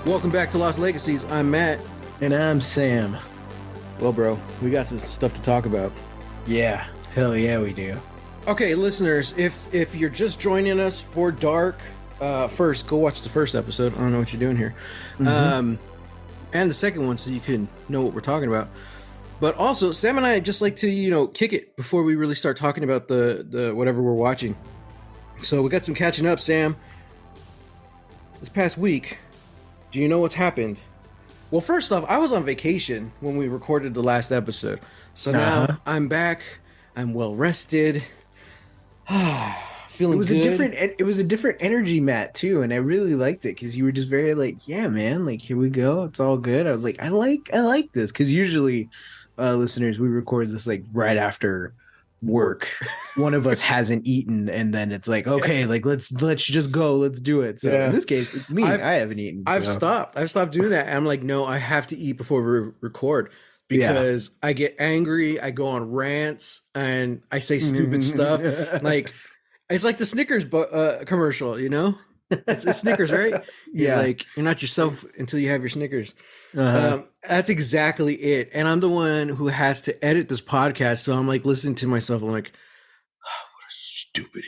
Welcome back to Lost Legacies. I'm Matt. And I'm Sam. Well, bro, we got some stuff to talk about. Yeah, hell yeah, we do. Okay, listeners, if you're just joining us for Dark, first go watch the first episode. I don't know what you're doing here, and the second one, so you can know what we're talking about. But also, Sam and I just like to kick it before we really start talking about the whatever we're watching. So we got some catching up, Sam. This past week, do you know what's happened? Well, first off, I was on vacation when we recorded the last episode. So now I'm back. I'm well rested. Feeling good. It was a different energy, Matt, too, and I really liked it because you were just very like, yeah, man, like here we go, it's all good. I was like, I like this because usually, listeners, we record this like right after work. One of us hasn't eaten, and then it's like, okay, like let's just go, let's do it. So in this case, it's me. I haven't eaten. I've stopped doing that. And I'm like, no, I have to eat before we record because I get angry. I go on rants and I say stupid stuff. Like it's like the Snickers commercial, you know? It's Snickers, right? Yeah. Like you're not yourself until you have your Snickers. That's exactly it. And I'm the one who has to edit this podcast. So I'm like listening to myself. I'm like, oh, what a stupid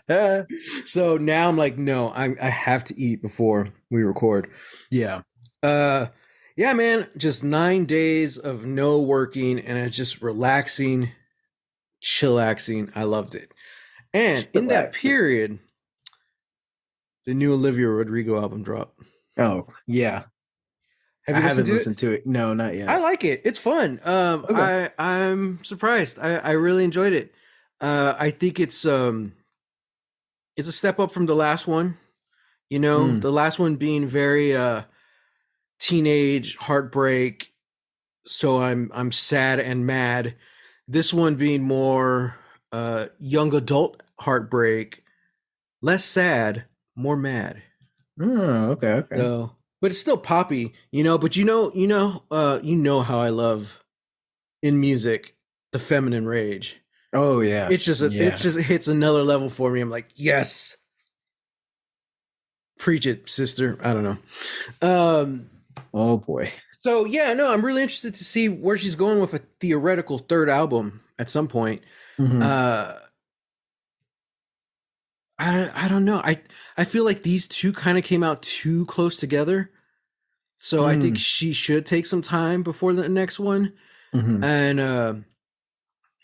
idiot. So now I'm like, no, I have to eat before we record. Yeah. Yeah, man, just 9 days of no working and it's just relaxing, chillaxing. I loved it. And in that period, the new Olivia Rodrigo album dropped. Oh, yeah. Have you haven't listened to it? No, not yet. I like it. It's fun. Okay. I'm surprised. I really enjoyed it. I think it's a step up from the last one. You know, the last one being very teenage heartbreak. So I'm sad and mad. This one being more young adult heartbreak, less sad, more mad. Oh, okay. So, but it's still poppy, you know. But you know how I love in music the feminine rage. Oh yeah, it just hits another level for me. I'm like, yes, preach it, sister. I don't know. Oh boy. So yeah, no, I'm really interested to see where she's going with a theoretical third album at some point. I don't know. I feel like these two kind of came out too close together. So I think she should take some time before the next one. And I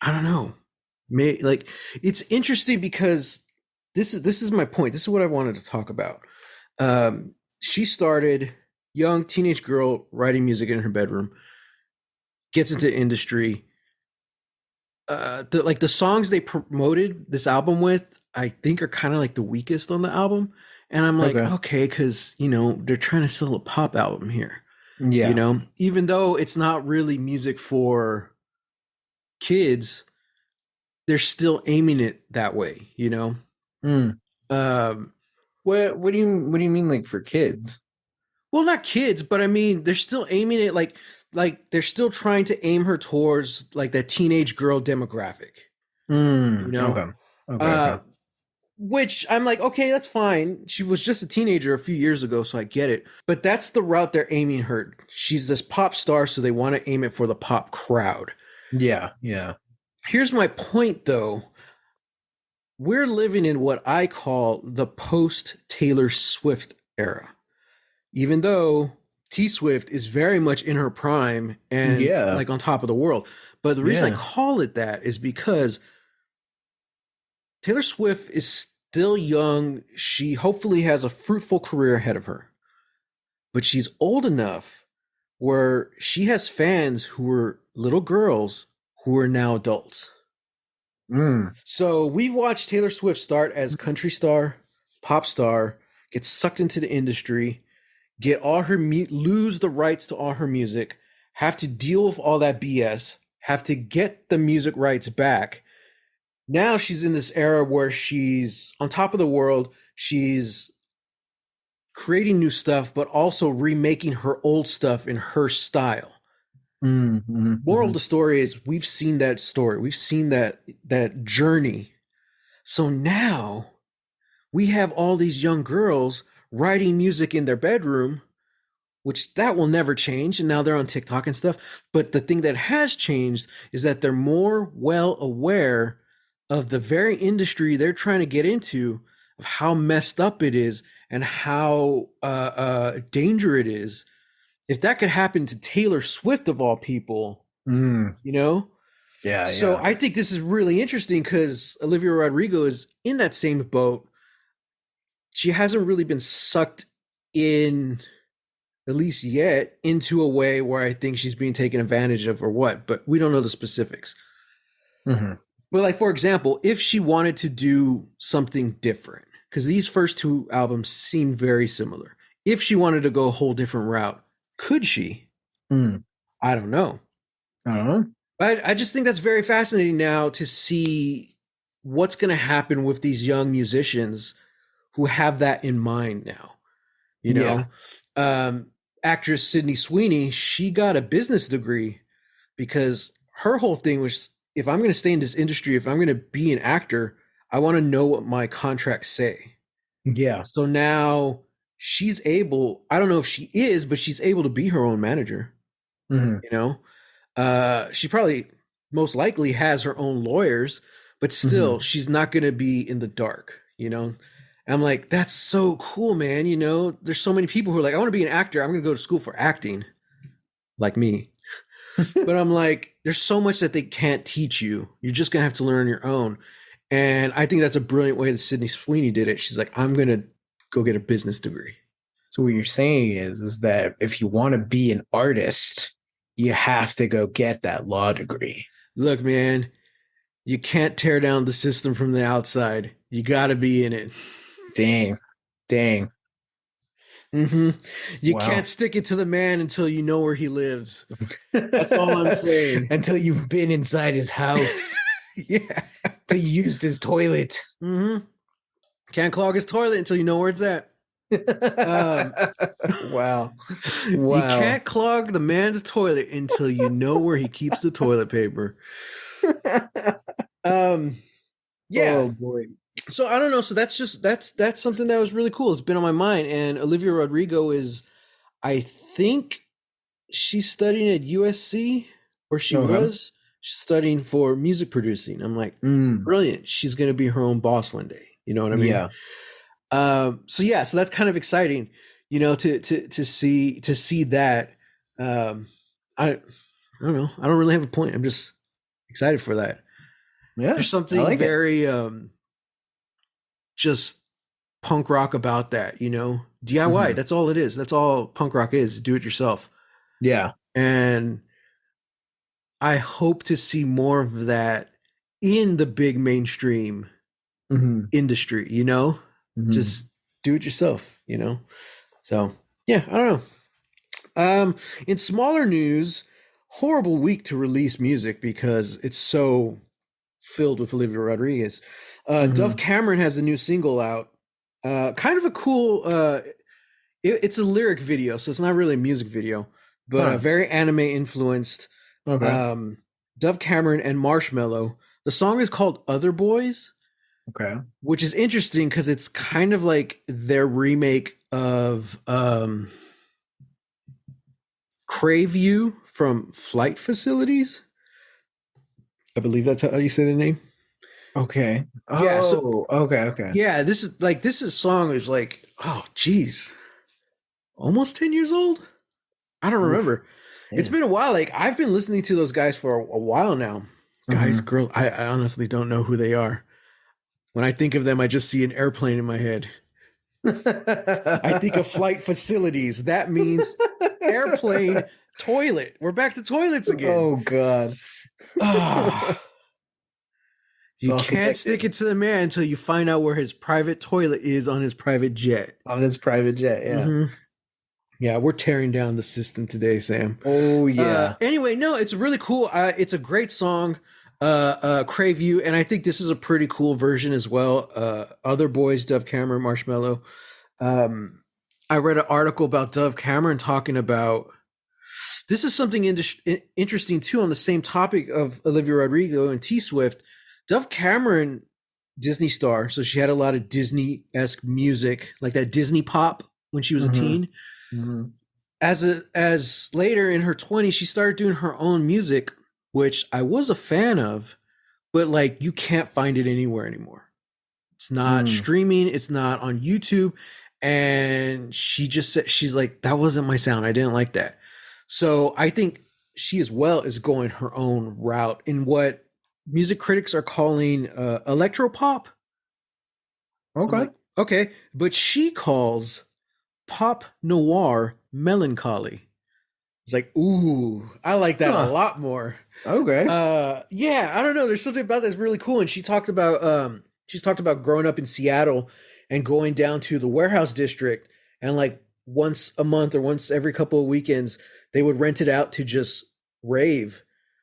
don't know. Like it's interesting because this is my point. This is what I wanted to talk about. She started young teenage girl writing music in her bedroom, gets into industry. The songs they promoted this album with, I think are kind of like the weakest on the album. And I'm like, okay, because, they're trying to sell a pop album here. Yeah. Even though it's not really music for kids, they're still aiming it that way, What do you mean like for kids? Well, not kids, but I mean, they're still aiming it like they're still trying to aim her towards like that teenage girl demographic. Okay. Which I'm like, okay, that's fine. She was just a teenager a few years ago, so I get it. But that's the route they're aiming her. She's this pop star, so they want to aim it for the pop crowd. Yeah. Here's my point, though. We're living in what I call the post-Taylor Swift era. Even though T-Swift is very much in her prime and like on top of the world. But the reason I call it that is because Taylor Swift is still young. She hopefully has a fruitful career ahead of her. But she's old enough where she has fans who are little girls who are now adults. So we've watched Taylor Swift start as country star, pop star, get sucked into the industry, get all her lose the rights to all her music, have to deal with all that BS, have to get the music rights back. Now she's in this era where she's on top of the world. She's creating new stuff, but also remaking her old stuff in her style. Moral of the story is we've seen that story. We've seen that journey. So now we have all these young girls writing music in their bedroom, which that will never change. And now they're on TikTok and stuff. But the thing that has changed is that they're more well aware of the very industry they're trying to get into, of how messed up it is and how danger it is. If that could happen to Taylor Swift of all people, Mm, you know? yeah, So yeah. I think this is really interesting because Olivia Rodrigo is in that same boat. She hasn't really been sucked in, at least yet, into a way where I think she's being taken advantage of or what, but we don't know the specifics. Hmm. But like for example, if she wanted to do something different, because these first two albums seem very similar. If she wanted to go a whole different route, could she? Mm, I don't know. I don't know. I just think that's very fascinating now to see what's going to happen with these young musicians who have that in mind now. You Yeah. know, um, actress Sydney Sweeney, she got a business degree because her whole thing was, if I'm going to stay in this industry, if I'm going to be an actor, I want to know what my contracts say. Yeah. So now she's able, I don't know if she is, but she's able to be her own manager, Hmm. you know? She probably most likely has her own lawyers, but still, Hmm. she's not going to be in the dark, you know? And I'm like, that's so cool, man. You know, there's so many people who are like, I want to be an actor. I'm going to go to school for acting, like me. But I'm like, there's so much that they can't teach you. You're just going to have to learn on your own. And I think that's a brilliant way that Sydney Sweeney did it. She's like, I'm going to go get a business degree. So what you're saying is that if you want to be an artist, you have to go get that law degree. Look, man, you can't tear down the system from the outside. You got to be in it. Dang. Dang. Mm-hmm. You Wow. can't stick it to the man until you know where he lives. That's all I'm saying. Until you've been inside his house Yeah. to use his toilet. Mm-hmm. Can't clog his toilet until you know where it's at. Um, Wow. you Wow. can't clog the man's toilet until you know where he keeps the toilet paper. Um, yeah. Oh boy. So I don't know. So that's something that was really cool. It's been on my mind. And Olivia Rodrigo is, I think she's studying at USC, or she Okay. was studying for music producing. I'm like, Mm, brilliant. She's gonna be her own boss one day. You know what I mean? yeah. So yeah, so that's kind of exciting, you know, to see that. Um, I don't know. I don't really have a point. I'm just excited for that. Yeah. There's I something like it. very just punk rock about that, you know. DIY. Hmm. That's all it is. That's all punk rock is. Do it yourself. Yeah. And I hope to see more of that in the big mainstream Hmm. industry, you know? Hmm. Just do it yourself, you know? So, yeah, I don't know. In smaller news, horrible week to release music because it's so filled with Olivia Rodriguez. Dove Hmm. Cameron has a new single out. Kind of a cool, it's a lyric video, so it's not really a music video, but Huh. very anime influenced. Okay. Um, Dove Cameron and Marshmello. The song is called Other Boys, Okay. which is interesting because it's kind of like their remake of Crave You from Flight Facilities. I believe that's how you say the name. Okay. Yeah, so Oh, okay, okay. yeah, this is song is like, oh geez, almost 10 years old. I don't Oof. remember. It's Yeah. been a while. Like I've been listening to those guys for a while now. Guys, Hmm. girl, I honestly don't know who they are. When I think of them, I just see an airplane in my head. I think of flight facilities. That means airplane, toilet. We're back to toilets again. Oh God. Ah, It's you all can't stick connected it to the man until you find out where his private toilet is on his private jet. on his private jet. Yeah. Hmm. Yeah, we're tearing down the system today, Sam. Oh yeah. Anyway, no, it's really cool. It's a great song, Crave You, and I think this is a pretty cool version as well. Other Boys, Dove Cameron, Marshmello. Um, I read an article about Dove Cameron talking about this is something interesting too on the same topic of Olivia Rodrigo and T Swift. Dove Cameron, Disney star, so she had a lot of Disney esque music, like that Disney pop. when she was a Mm-hmm. teen. Mm-hmm. As later in her 20s, she started doing her own music, which I was a fan of, but like you can't find it anywhere anymore. It's not Mm. streaming, it's not on YouTube. And she just said, she's like, that wasn't my sound. I didn't like that. So I think she as well is going her own route in what music critics are calling electropop. I'm Okay. like, okay, but she calls pop noir melancholy. It's like, ooh, I like that a Huh. lot more. Okay. Yeah, I don't know. There's something about that's really cool. And she's talked about growing up in Seattle and going down to the warehouse district, and like once a month or once every couple of weekends, they would rent it out to just rave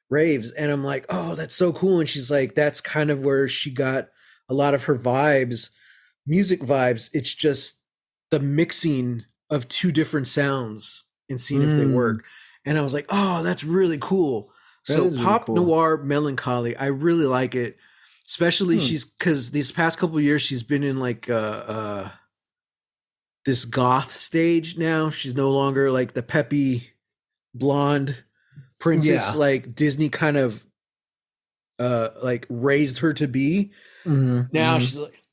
raves. And I'm like, oh, that's so cool. And she's like, that's kind of where she got a lot of her vibes, music vibes. It's just the mixing of two different sounds and seeing if they Mm. work. And I was like, oh, that's really cool. That So is really pop cool. noir melancholy, I really like it. Especially Hmm. she's because these past couple of years she's been in like this goth stage now. She's no longer like the peppy blonde princess Yeah. like Disney kind of like raised her to be. Mm-hmm. Now Mm-hmm. she's like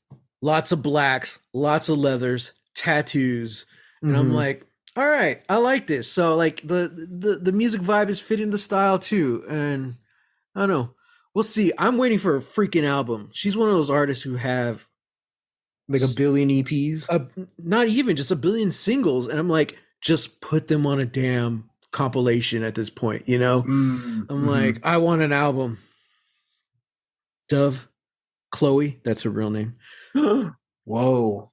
lots of blacks, lots of leathers, tattoos, and I'm Mm-hmm. like, all right, I like this. So like the music vibe is fitting the style too, and I don't know. We'll see. I'm waiting for a freaking album. She's one of those artists who have Like a billion EPs. a, not even just a billion singles, and I'm like, just put them on a damn compilation at this point. You know, I'm like, Mm-hmm. I want an album. Dove, Chloe, that's her real name. Whoa.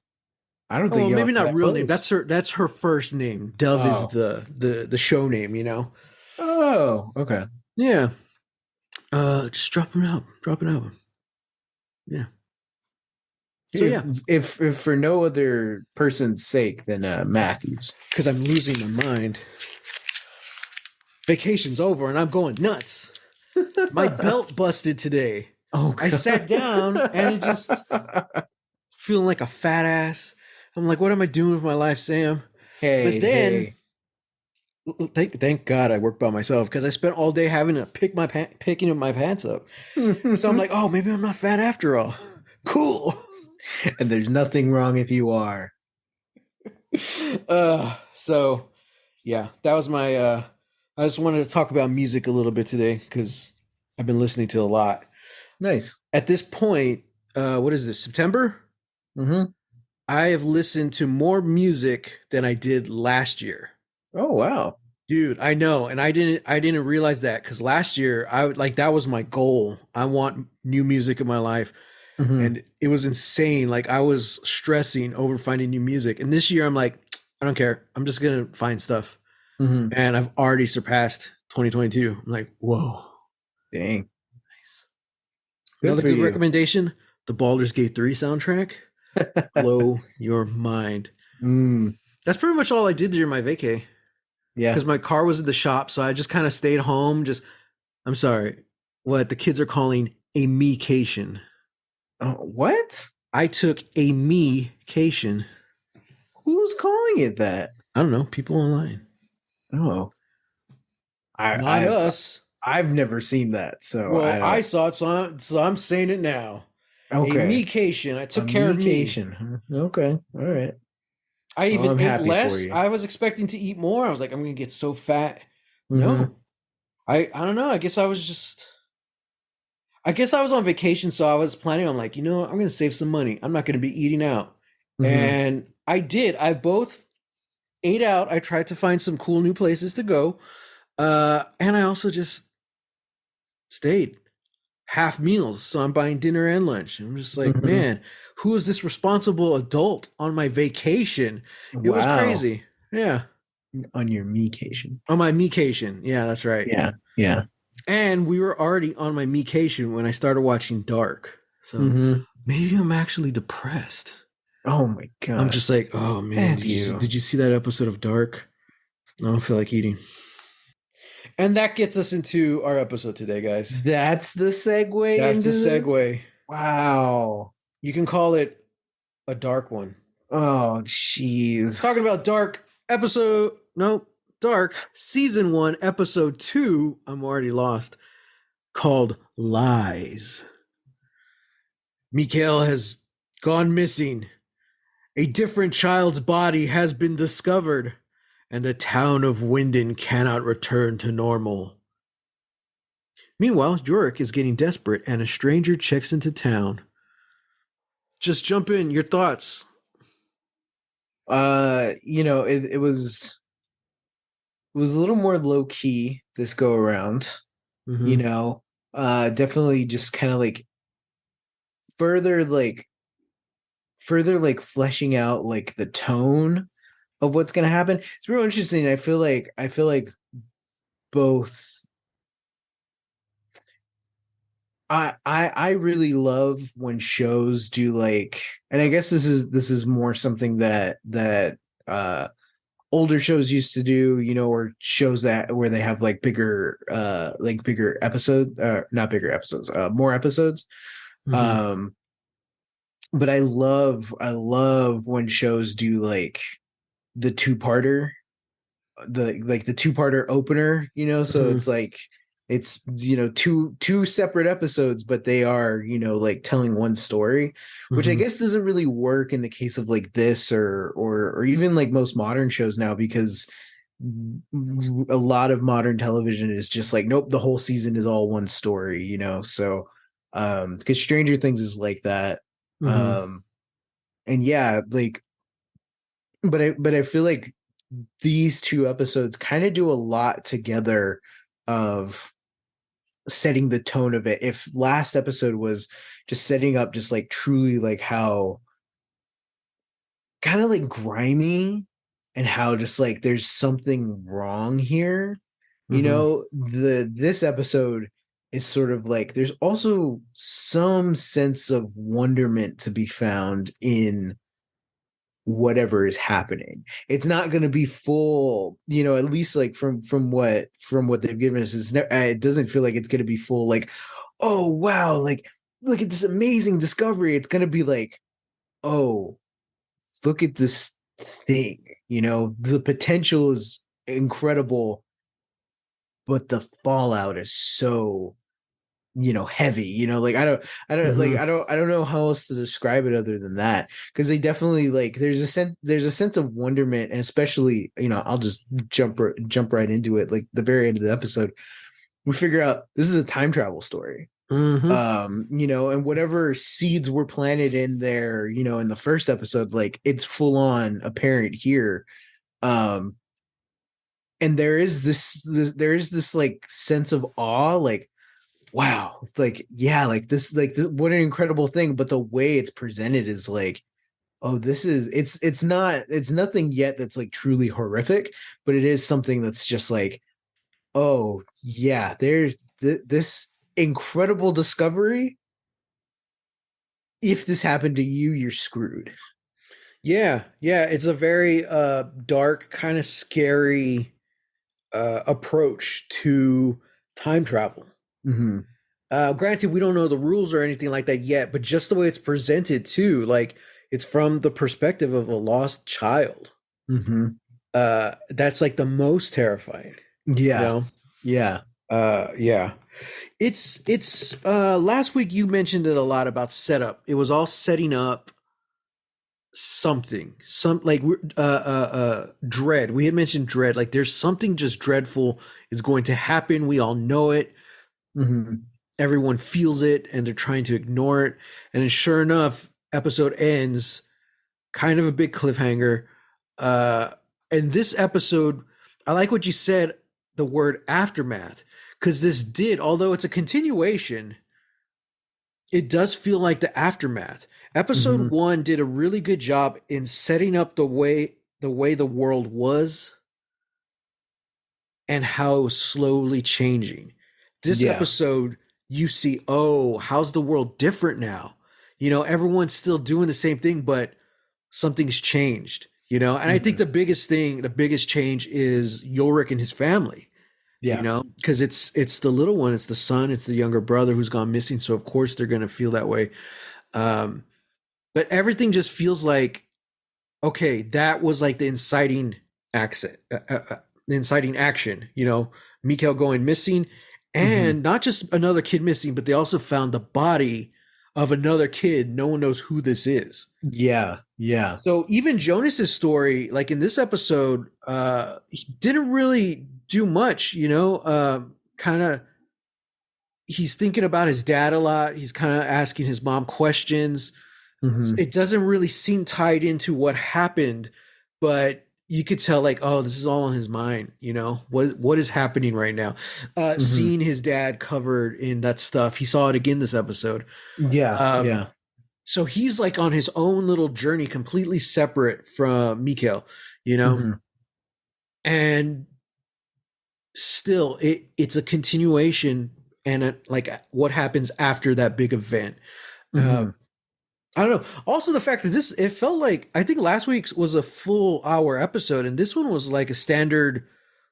I don't Oh, think well, y'all maybe are not that real name. close. That's her first name. Dove is Oh. the show name. You know. Oh, okay. Yeah. Just drop an album. Drop an album. Yeah. So If yeah, if for no other person's sake than Matthews. because I'm losing my mind. Vacation's over and I'm going nuts. My belt busted today. Oh I sat down and it just God. feeling like a fat ass. I'm like, what am I doing with my life, Sam? But Hey, then, hey. thank God I worked by myself because I spent all day having to picking my pants up. So I'm like, oh, maybe I'm not fat after all. Cool. And there's nothing wrong if you are. So yeah, that was my. I just wanted to talk about music a little bit today because I've been listening to a lot. Nice. At this point, what is this? September? Mm-hmm. I have listened to more music than I did last year. Oh wow. Dude, I know, and I didn't realize that because last year I would like that was my goal. I want new music in my life, Mm-hmm. and it was insane. Like I was stressing over finding new music, and this year I'm like, I don't care. I'm just gonna find stuff, Mm-hmm. and I've already surpassed 2022. I'm like, whoa, Dang. nice. Good Another for good you. recommendation: the Baldur's Gate 3 soundtrack. Blow your mind. Mm, That's pretty much all I did during my vacay yeah. because my car was in the shop, so I just kind of stayed home. Just I'm sorry, what the kids are calling a me-cation. Oh, what? I took a me-cation. Who's calling it that? I don't know, people online. Oh, I, Not I've us. I've never seen that, so Well, I I don't. saw it, so I'm saying it now. A Okay, me-cation. I a took care of me. mecation. Huh? Okay, all right. I Well, even I'm ate happy for less. you. I was expecting to eat more. I was like, I'm gonna get so fat. Mm-hmm. No, I don't know. I guess I was on vacation, so I was planning on like, I'm gonna save some money. I'm not gonna be eating out, Mm-hmm. and I did. I both ate out. I tried to find some cool new places to go, and I also just stayed half meals. So I'm buying dinner and lunch. I'm just like, Mm-hmm. man, who is this responsible adult on my vacation? It was Wow. crazy. Yeah, On your mecation. on my mecation. Yeah, that's right. Yeah. Yeah. And we were already on my mecation when I started watching Dark. So Mm-hmm. maybe I'm actually depressed. Oh my I'm God, just like, oh man, Matthew. did you see that episode of Dark? I don't feel like eating. And that gets us into our episode today, guys. That's the segue That's the into this. segue. Wow. You can call it a dark one, Oh, jeez. Talking about Dark season 1 episode 2, I'm already lost, called Lies. Mikhail has gone missing. A different child's body has been discovered, and the town of Winden cannot return to normal. Meanwhile, Yorick is getting desperate and a stranger checks into town. Just jump in, your thoughts. It was a little more low key this go around, you Mm-hmm. know. Definitely just kind of like further like fleshing out like the tone of what's gonna happen. It's real interesting. I feel like both I really love when shows do like, and I guess this is more something that uh older shows used to do, or shows that where they have like bigger episode, not bigger episodes, more episodes. Mm-hmm. Um but I love when shows do like the two-parter, the two-parter opener, so Mm-hmm. it's like it's two separate episodes, but they are like telling one story, which I Mm-hmm. guess doesn't really work in the case of like this or even like most modern shows now, because a lot of modern television is just like, nope, the whole season is all one story, so because Stranger Things is like that. Mm-hmm. um and yeah, like, but I feel like these two episodes kind of do a lot together of setting the tone of it. If last episode was just setting up just like truly like how kind of like grimy, and how just like there's something wrong here, Mm-hmm. the this episode is sort of like there's also some sense of wonderment to be found in whatever is happening. It's not going to be full, at least like from what they've given us. It doesn't feel like it's going to be full. Like, oh wow, like look at this amazing discovery. It's going to be like, oh, look at this thing. The potential is incredible, but the fallout is so heavy, like Mm-hmm. I don't know how else to describe it other than that, because they definitely like there's a sense of wonderment, and especially, I'll just jump right into it, like the very end of the episode, we figure out this is a time travel story. Mm-hmm. And whatever seeds were planted in there, in the first episode, like it's full on apparent here. um and there is this like sense of awe, like, wow, like, yeah, like this, what an incredible thing, but the way it's presented is like, oh, this is it's nothing yet that's like truly horrific, but it is something that's just like, oh yeah, there's this incredible discovery. If this happened to you, you're screwed. Yeah, yeah, it's a very dark, kind of scary approach to time travel. Hmm. Granted, we don't know the rules or anything like that yet, but just the way it's presented too, like it's from the perspective of a lost child. Hmm. That's like the most terrifying, you Yeah. know? Yeah. Yeah. It's last week you mentioned it a lot about setup. It was all setting up something, some like dread. We had mentioned dread. Like there's something just dreadful is going to happen. We all know it. Hmm. Everyone feels it and they're trying to ignore it. And then sure enough, episode ends kind of a big cliffhanger. Uh, and this episode, I like what you said, the word aftermath, because this did, although it's a continuation, it does feel like the aftermath. Episode Hmm. one did a really good job in setting up the way the world was and how it was slowly changing. This Yeah. episode, you see, oh, how's the world different now? Everyone's still doing the same thing, but something's changed. And I think Hmm. the biggest change is Yorick and his family. Yeah. Because it's the little one, it's the son, it's the younger brother who's gone missing. So of course they're going to feel that way. Um, but everything just feels like okay, that was like the inciting action, Mikhail going missing, Hmm. and not just another kid missing, but they also found the body of another kid. No one knows who this is. Yeah, yeah. So even Jonas's story, like in this episode, he didn't really do much, kind of he's thinking about his dad a lot. He's kind of asking his mom questions. Hmm. It doesn't really seem tied into what happened, but you could tell like, oh, this is all in his mind. What is happening right now. Hmm. Seeing his dad covered in that stuff, he saw it again this episode. Yeah, um, yeah. so he's like on his own little journey, completely separate from Mikhail, you know Hmm. and still it's a continuation, and like what happens after that big event. uh, Hmm. I don't know. Also, the fact that it felt like, I think last week's was a full hour episode, and this one was like a standard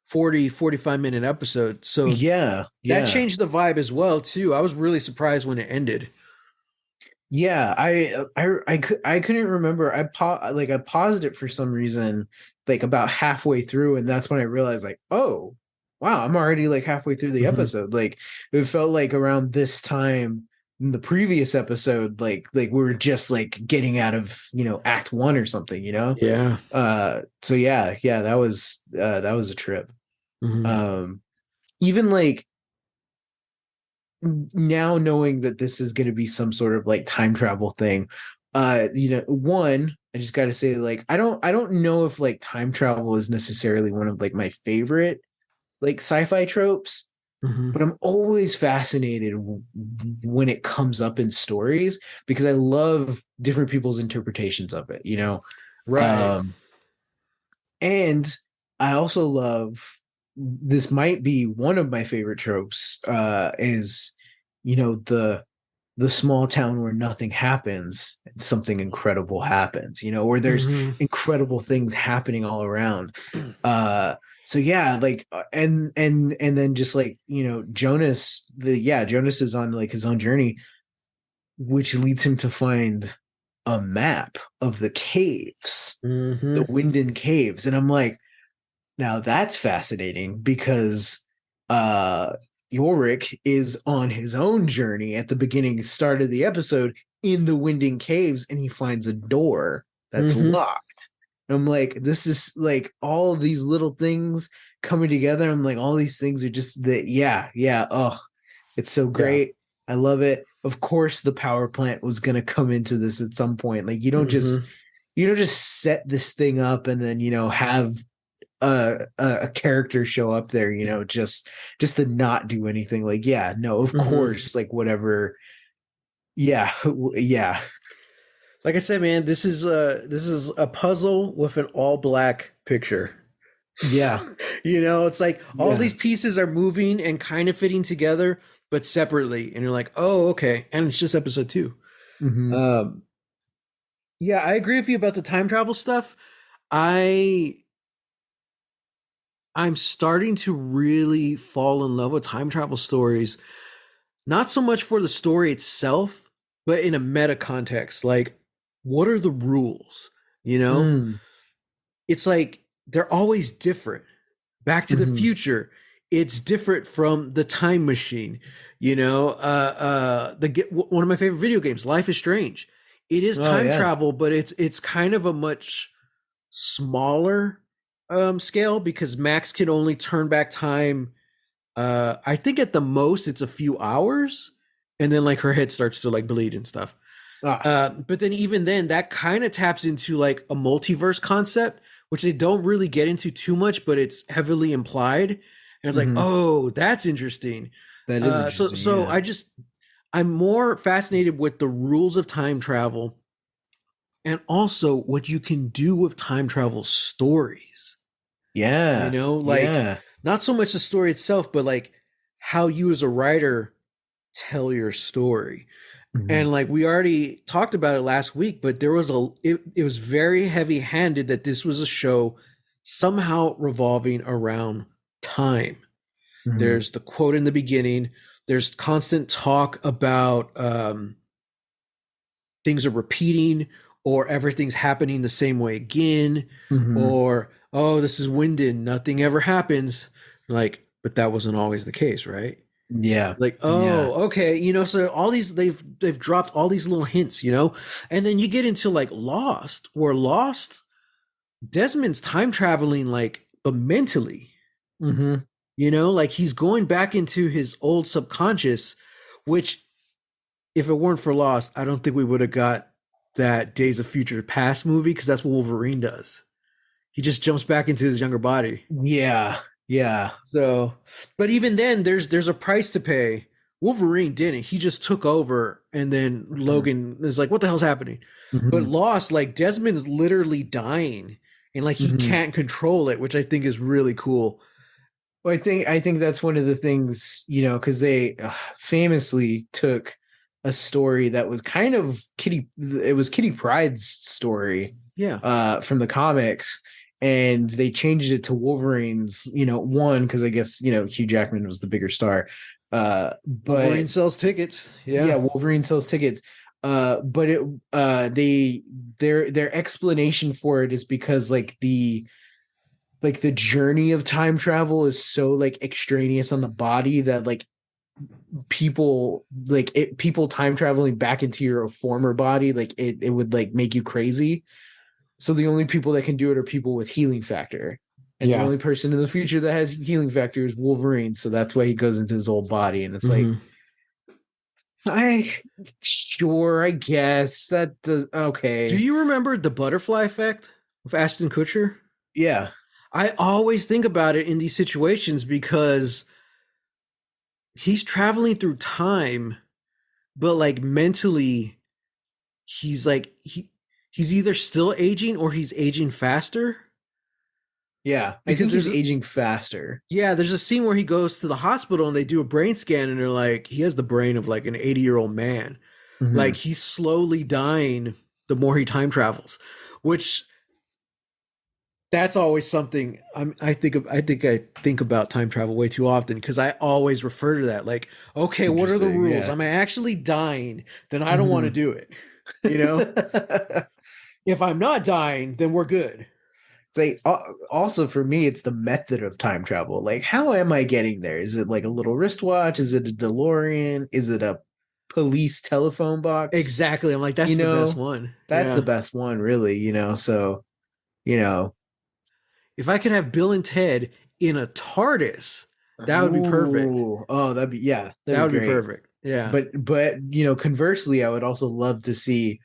45 minute episode. So Yeah, that yeah. changed the vibe as well, too. I was really surprised when it ended. Yeah, I couldn't remember. I paused it for some reason, like about halfway through, and that's when I realized, like, oh, wow, I'm already like halfway through the Hmm. episode. Like, it felt like around this time in the previous episode, like we were just like getting out of Act One or something, you know. Yeah. So yeah, that was a trip. Hmm. Um, even like now knowing that this is going to be some sort of like time travel thing, one, I just got to say, like, I don't know if like time travel is necessarily one of like my favorite like sci-fi tropes, Hmm. but I'm always fascinated when it comes up in stories because I love different people's interpretations of it. Right. um and I also love, this might be one of my favorite tropes, is the small town where nothing happens and something incredible happens, where there's Hmm. incredible things happening all around. uh so yeah, like, and then just like, Jonas is on like his own journey, which leads him to find a map of the caves, the Hmm. Winden caves, and I'm like, now that's fascinating because uh Yorick is on his own journey at the beginning start of the episode in the Winding Caves, and he finds a door that's Hmm. locked. And I'm like, this is like all of these little things coming together. I'm like, all these things are just that, yeah. Oh, it's so Yeah. great. I love it. Of course the power plant was gonna come into this at some point. Like, Hmm. you don't just set this thing up and then have a character show up there, just to not do anything. Like, yeah, no, of Hmm. course, like whatever. Yeah, yeah, Like I said, man, this is a puzzle with an all black picture. yeah, It's like all yeah. these pieces are moving and kind of fitting together, but separately. And you're like, oh, okay. And it's just episode two. Hmm. Um, yeah, I agree with you about the time travel stuff. I I'm starting to really fall in love with time travel stories, not so much for the story itself, but in a meta context. Like, what are the rules? You know, Mm. it's like they're always different. Back to the Hmm. Future, it's different from the Time Machine. One of my favorite video games, Life is Strange. It is Oh time yeah. travel, but it's kind of a much smaller scale because Max can only turn back time. I think at the most it's a few hours, and then like her head starts to like bleed and stuff. Ah. But then even then, that kind of taps into like a multiverse concept, which they don't really get into too much, but it's heavily implied. And it's like, Hmm. oh, that's interesting. That is So interesting. so Yeah. I'm more fascinated with the rules of time travel and also what you can do with time travel stories. Yeah. Like Yeah. not so much the story itself, but like how you as a writer tell your story. Hmm. And like we already talked about it last week, but it was very heavy handed that this was a show somehow revolving around time. Hmm. There's the quote in the beginning. There's constant talk about things are repeating or everything's happening the same way again, Hmm. or oh, this is winded, nothing ever happens. Like, but that wasn't always the case, right? Yeah. Like, Yeah. oh, okay, so all these they've dropped all these little hints, and then you get into like Lost, where Lost Desmond's time traveling, like, but mentally, Hmm. like he's going back into his old subconscious, which if it weren't for Lost, I don't think we would have got that Days of Future Past movie, because that's what Wolverine does. He just jumps back into his younger body. Yeah. Yeah. So, but even then, there's a price to pay. Wolverine didn't. He just took over, and then Hmm. Logan is like, "What the hell's happening?" But Hmm. Lost, like Desmond's literally dying, and like he Hmm. can't control it, which I think is really cool. Well, I think that's one of the things, because they famously took a story that was kind of it was Kitty Pryde's story Yeah, from the comics, and they changed it to Wolverine's, one, because I guess, Hugh Jackman was the bigger star. But Wolverine sells tickets. yeah, Yeah, Wolverine sells tickets. But their explanation for it is because like the journey of time travel is so like extraneous on the body that like people time traveling back into your former body, like it would like make you crazy. So the only people that can do it are people with healing factor. And the yeah. only person in the future that has healing factor is Wolverine. So that's why he goes into his old body. And it's like, Hmm. I sure, I guess that does Do okay. you remember the butterfly effect of Ashton Kutcher? Yeah. I always think about it in these situations because he's traveling through time, but like mentally, he's like he's either still aging or he's aging faster. Yeah. I Because think he's there's aging faster. there's a scene where he goes to the hospital and they do a brain scan and they're like, he has the brain of like an 80-year-old man. Like Hmm. he's slowly dying the more he time travels, which that's always something I think about time travel way too often, because I always refer to that like, okay, It's what are the interesting. rules? Yeah. Am I actually dying? Then I don't want to Hmm. do it. You know, if I'm not dying, then we're good. It's like also for me, it's the method of time travel. Like, how am I getting there? Is it like a little wristwatch? Is it a DeLorean? Is it a police telephone box? Exactly. I'm like, You that's the best know, one. that's the Yeah. best one, really. So you know, If I could have Bill and Ted in a TARDIS, that would be perfect. ooh, oh, that'd be yeah, that'd That be would be great. perfect. Yeah. But conversely, I would also love to see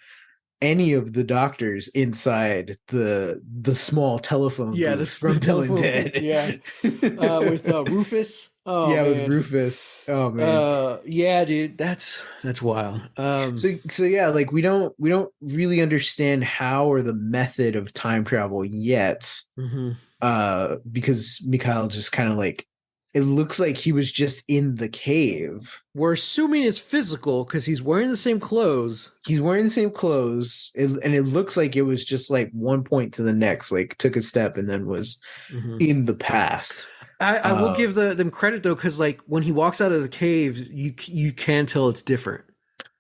any of the doctors inside the small telephone Yeah, booth this the from Bill and telephone booth. Ted. Yeah. With Rufus. Oh Yeah, with man. Rufus. Oh man. Yeah, dude, that's wild. So yeah, like we don't really understand how or the method of time travel yet. Mhm. Because Mikhail just kind of like it looks like he was just in the cave. We're assuming it's physical because he's wearing the same clothes. He's wearing the same clothes, and it looks like it was just like one point to the next, like took a step and then was Mhm. in the past. I will give them credit though, because like when he walks out of the cave, you can tell it's different,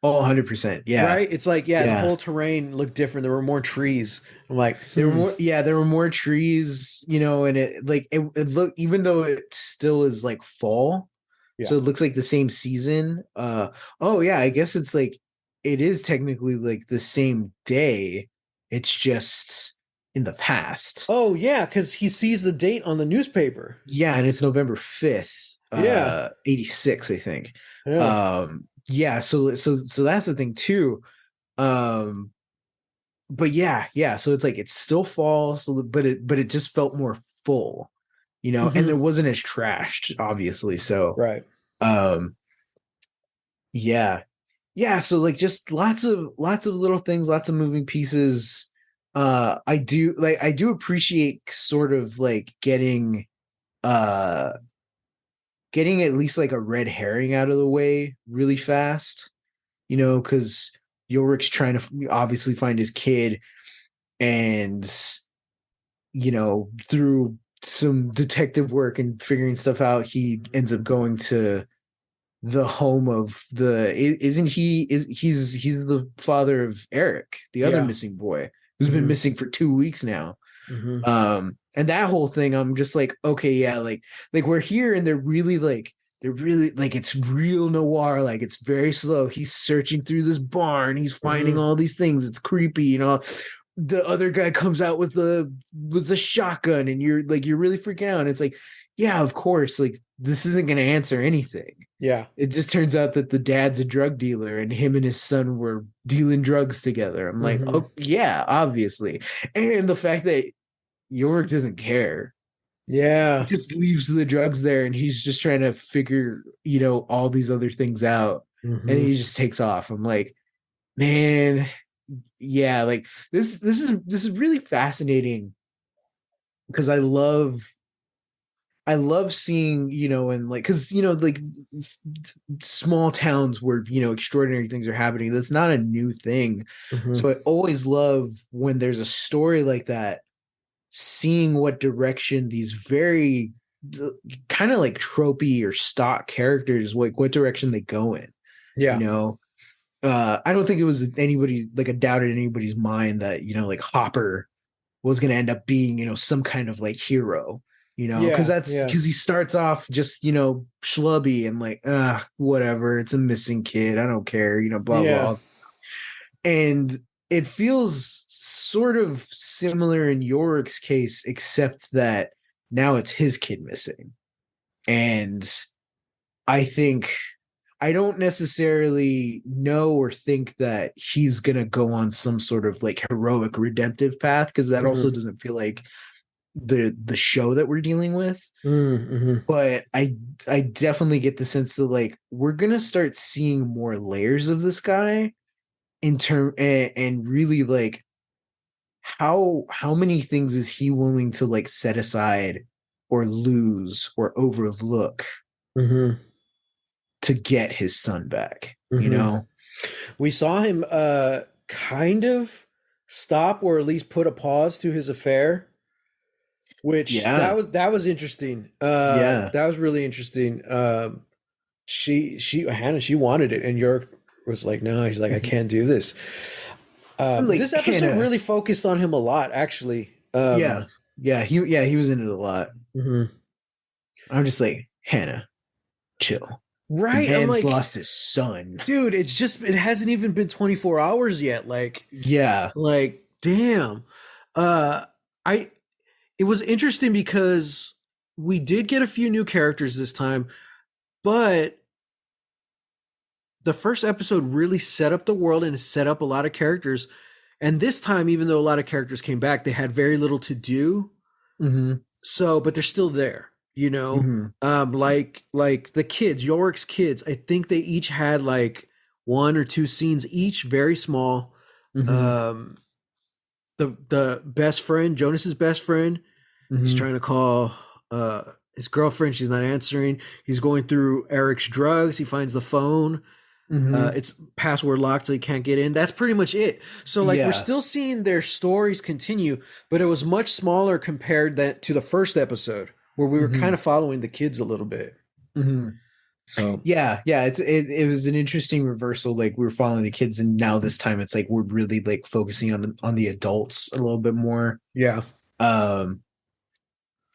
Oh, 100%. Yeah. right? It's like, yeah, the Yeah. whole terrain looked different. There were more trees. I'm like, There were more, yeah, there were more trees, and it looked, even though it still is like fall, yeah, so it looks like the same season. Oh yeah, I guess it's like it is technically like the same day. It's just in the past. oh yeah, because he sees the date on the newspaper. Yeah, and it's November 5th, Yeah, 86, I think. yeah. Yeah, so that's the thing too. Um, but yeah, so it's like it's still fall, so but it just felt more full, and it Hmm. wasn't as trashed, obviously. So Right. um yeah. Yeah, so like just lots of little things, lots of moving pieces. I do appreciate sort of like uh getting at least like a red herring out of the way really fast, because Ulrich's trying to obviously find his kid, and through some detective work and figuring stuff out, he ends up going to the home of isn't he is he's the father of Eric, the other Yeah. missing boy who's been Mm-hmm. missing for 2 weeks now. Mm-hmm. And that whole thing, I'm just like, okay, yeah, like we're here and they're really like it's real noir, like it's very slow. He's searching through this barn, he's finding Mm-hmm. all these things, it's creepy, the other guy comes out with the shotgun and you're really freaking out. And it's like, yeah, of course, like this isn't gonna answer anything. Yeah. It just turns out that the dad's a drug dealer and him and his son were dealing drugs together. I'm like, Mm-hmm. oh yeah, obviously. And the fact that York doesn't care. He Yeah. just leaves the drugs there and he's just trying to figure, all these other things out. And Mm-hmm. he just takes off. I'm like, man, yeah, like this is really fascinating because I love seeing, and like, because, like small towns where, extraordinary things are happening. That's not a new thing. Mm-hmm. So I always love when there's a story like that, seeing what direction these very kind of like tropey or stock characters, like what direction they go in, you Yeah. know? I don't think it was anybody like a doubt in anybody's mind that, like Hopper was going to end up being, some kind of like hero, because Yeah. that's Yeah. because he starts off just, schlubby and like, whatever, it's a missing kid. I don't care, blah, Yeah. blah. And it feels sort of similar in Yorick's case, except that now it's his kid missing. And I think I don't necessarily know or think that he's gonna go on some sort of like heroic redemptive path, because that also Mm-hmm. doesn't feel like the show that we're dealing with. Mm-hmm. But I definitely get the sense that like we're gonna start seeing more layers of this guy and really like how many things is he willing to like set aside or lose or overlook Mm-hmm. to get his son back, Mm-hmm. We saw him kind of stop or at least put a pause to his affair, which Yeah, that was interesting. yeah. That was really interesting. She Hannah, she wanted it, and York was like, no, he's like, I Mhm. can't do this. I'm But like this episode Hannah. really focused on him a lot, actually. Yeah, he was in it a lot. Mhm. I'm just like, Hannah, chill. The Right. I'm man's like, lost his son. dude, it hasn't even been 24 hours yet. Yeah. Damn. Uh, I it was interesting because we did get a few new characters this time, but the first episode really set up the world and set up a lot of characters. And this time, even though a lot of characters came back, they had very little to do. Hmm. So, but they're still there, you know. Hmm. Like the kids, Yorick's kids. I think they each had like one or two scenes each, very small. Hmm. Um, the best friend, Jonas's best friend, he's Hmm. trying to call uh his girlfriend. She's not answering. He's going through Eric's drugs. He finds the phone. Hmm. It's password locked, so he can't get in. That's pretty much it. So like we're Yeah. still seeing their stories continue, but it was much smaller compared that to the first episode where we were kind Hmm. of following the kids a little bit. Hmm. So Yeah. It was an interesting reversal. Like we were following the kids, and now this time it's like we're really like focusing on the adults a little bit more. yeah, Um,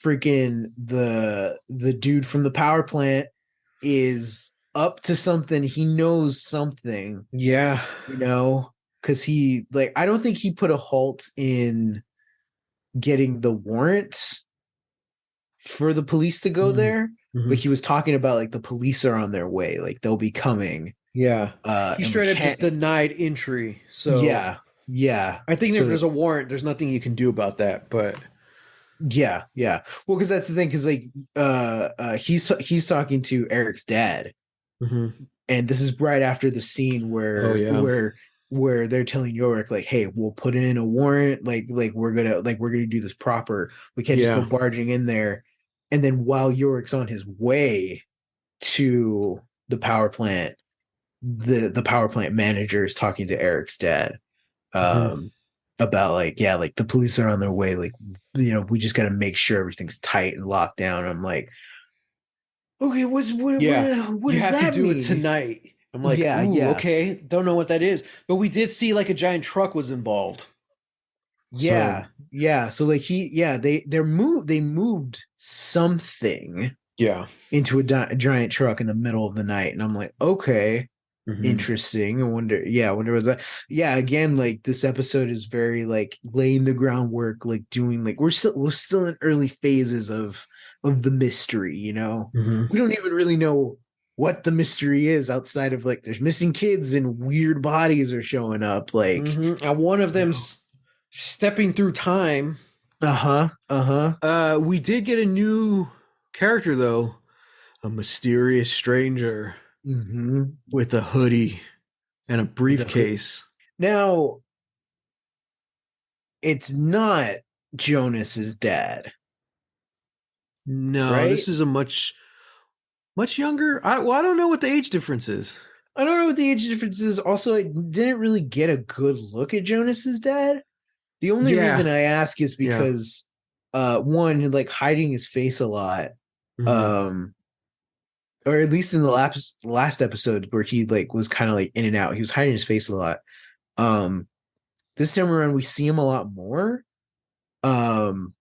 freaking the dude from the power plant is up to something. He knows something, yeah, you know, because he like I don't think he put a halt in getting the warrant for the police to go mm-hmm. there, Mm-hmm. but he was talking about like the police are on their way, like they'll be coming. Yeah. He And we straight up just can't. denied entry. So Yeah, yeah. I think if So there's a warrant, there's nothing you can do about that. But yeah. Well, because that's the thing, because like he's talking to Eric's dad, mm-hmm. and this is right after the scene Oh where yeah, where they're telling Yorick like, hey, we'll put in a warrant, like we're gonna do this proper. We can't just go yeah, barging in there. And then while Yorick's on his way to the power plant, the power plant manager is talking to Eric's dad, mm-hmm. um about like, yeah, like the police are on their way, like we just got to make sure everything's tight and locked down. I'm like, Okay, Yeah, what you does have to that do it mean? tonight. I'm like, Yeah, ooh, yeah. okay, don't know what that is, but we did see like a giant truck was involved. So Yeah, yeah. So like they moved something yeah. into a giant truck in the middle of the night, and I'm like, okay, Hmm. interesting. I wonder, yeah, I wonder what that. Yeah, again, like this episode is very like laying the groundwork, like doing like we're still in early phases of the mystery. Hmm. We don't even really know what the mystery is outside of like there's missing kids and weird bodies are showing up, like. Hmm. And one of You them know, stepping through time. uh-huh, uh-huh. We did get a new character though, a mysterious stranger Mm-hmm. with a hoodie and a With the hood. briefcase. Now, it's not Jonas's dad, No, right? this is a much younger. I don't know what the age difference is. I don't know what the age difference is. Also, I didn't really get a good look at Jonas's dad. The only Yeah, reason I ask is yeah. because one, like hiding his face a lot. Hmm. Um or at least in the last episode where he like was kind of like in and out. He was hiding his face a lot. Um this time around we see him a lot more. Um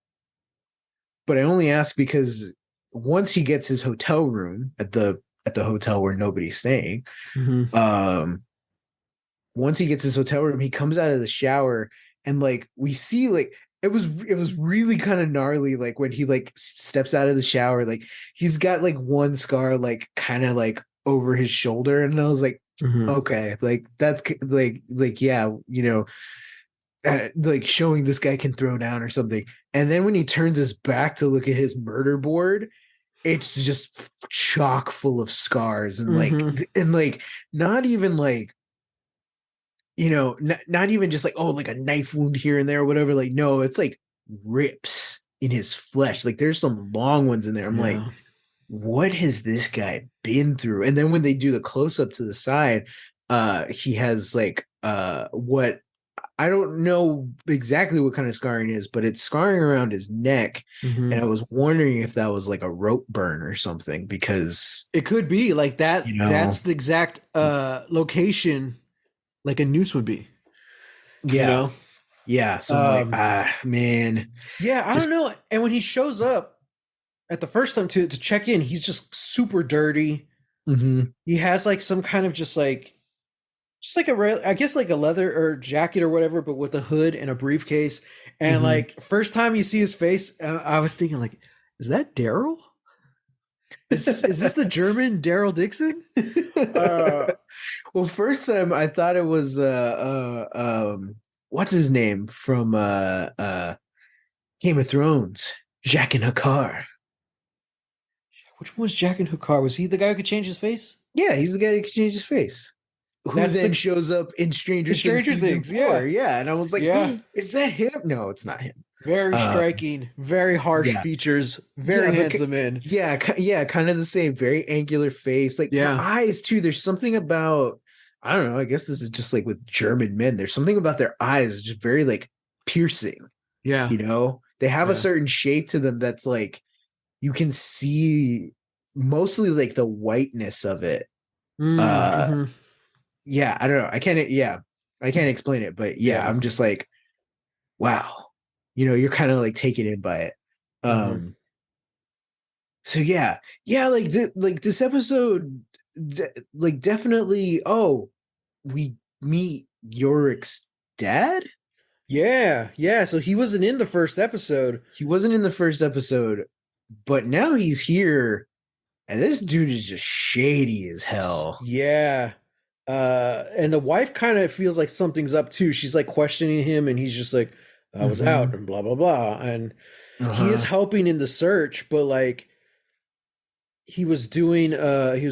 but I only ask because once he gets his hotel room at the hotel where nobody's staying, Hmm. um, once he gets his hotel room, he comes out of the shower and like we see like it was really kind of gnarly like when he like steps out of the shower like he's got like one scar like kind of like over his shoulder and I was like Hmm. okay like that's like yeah like showing this guy can throw down or something and then when he turns his back to look at his murder board it's just chock full of scars Hmm. and like not even like not even just like oh like a knife wound here and there or whatever like no it's like rips in his flesh like there's some long ones in there I'm like Yeah. what has this guy been through and then when they do the close up to the side he has like what I don't know exactly what kind of scarring it is but it's scarring around his neck and Hmm. I was wondering if that was like a rope burn or something because It could be like that. you know That's the exact location like a noose would be. You yeah know. yeah so I'm like Um, man yeah, I don't just know. And when he shows up at the first time to check in, he's just super dirty. mhm. He has like some kind of just like I guess like a leather or jacket or whatever, but with a hood and a briefcase. And Hmm. like first time you see his face, I was thinking like, is that Daryl? Is this the German Daryl Dixon? Uh, Well, first time I thought it was what's his name from Game of Thrones, Jaqen Hakar. which one was Jack and Hukar? Was he the guy who could change his face? Yeah, he's the guy that can change his face. Who That's then the shows up in Stranger Things Stranger season Things. Yeah, 4. Yeah, and I was like, yeah. is that him? No, it's not him. Very Um, striking, very harsh yeah, features, yeah, very but handsome man. yeah, kind of the same, very angular face. Like the Yeah. eyes too. There's something about I don't know. I guess this is just like with German men. There's something about their eyes just very like piercing. Yeah. They have a Yeah. certain shape to them that's like you can see mostly like the whiteness of it. Uh, Mm-hmm. yeah, I don't know. I can't explain it, but yeah, Yeah. I'm just like, wow. You're kind of like taken in by it. Mm-hmm. Um, so yeah, like like this episode, like definitely. Oh, we meet Yorick's dad. Yeah. Yeah. So he wasn't in the first episode. He wasn't in the first episode, but now he's here, and this dude is just shady as hell. Yeah. And the wife kind of feels like something's up too. She's like questioning him, and he's just like, I was out Mm-hmm. and blah blah blah. And he is Uh-huh. helping in the search, but like he was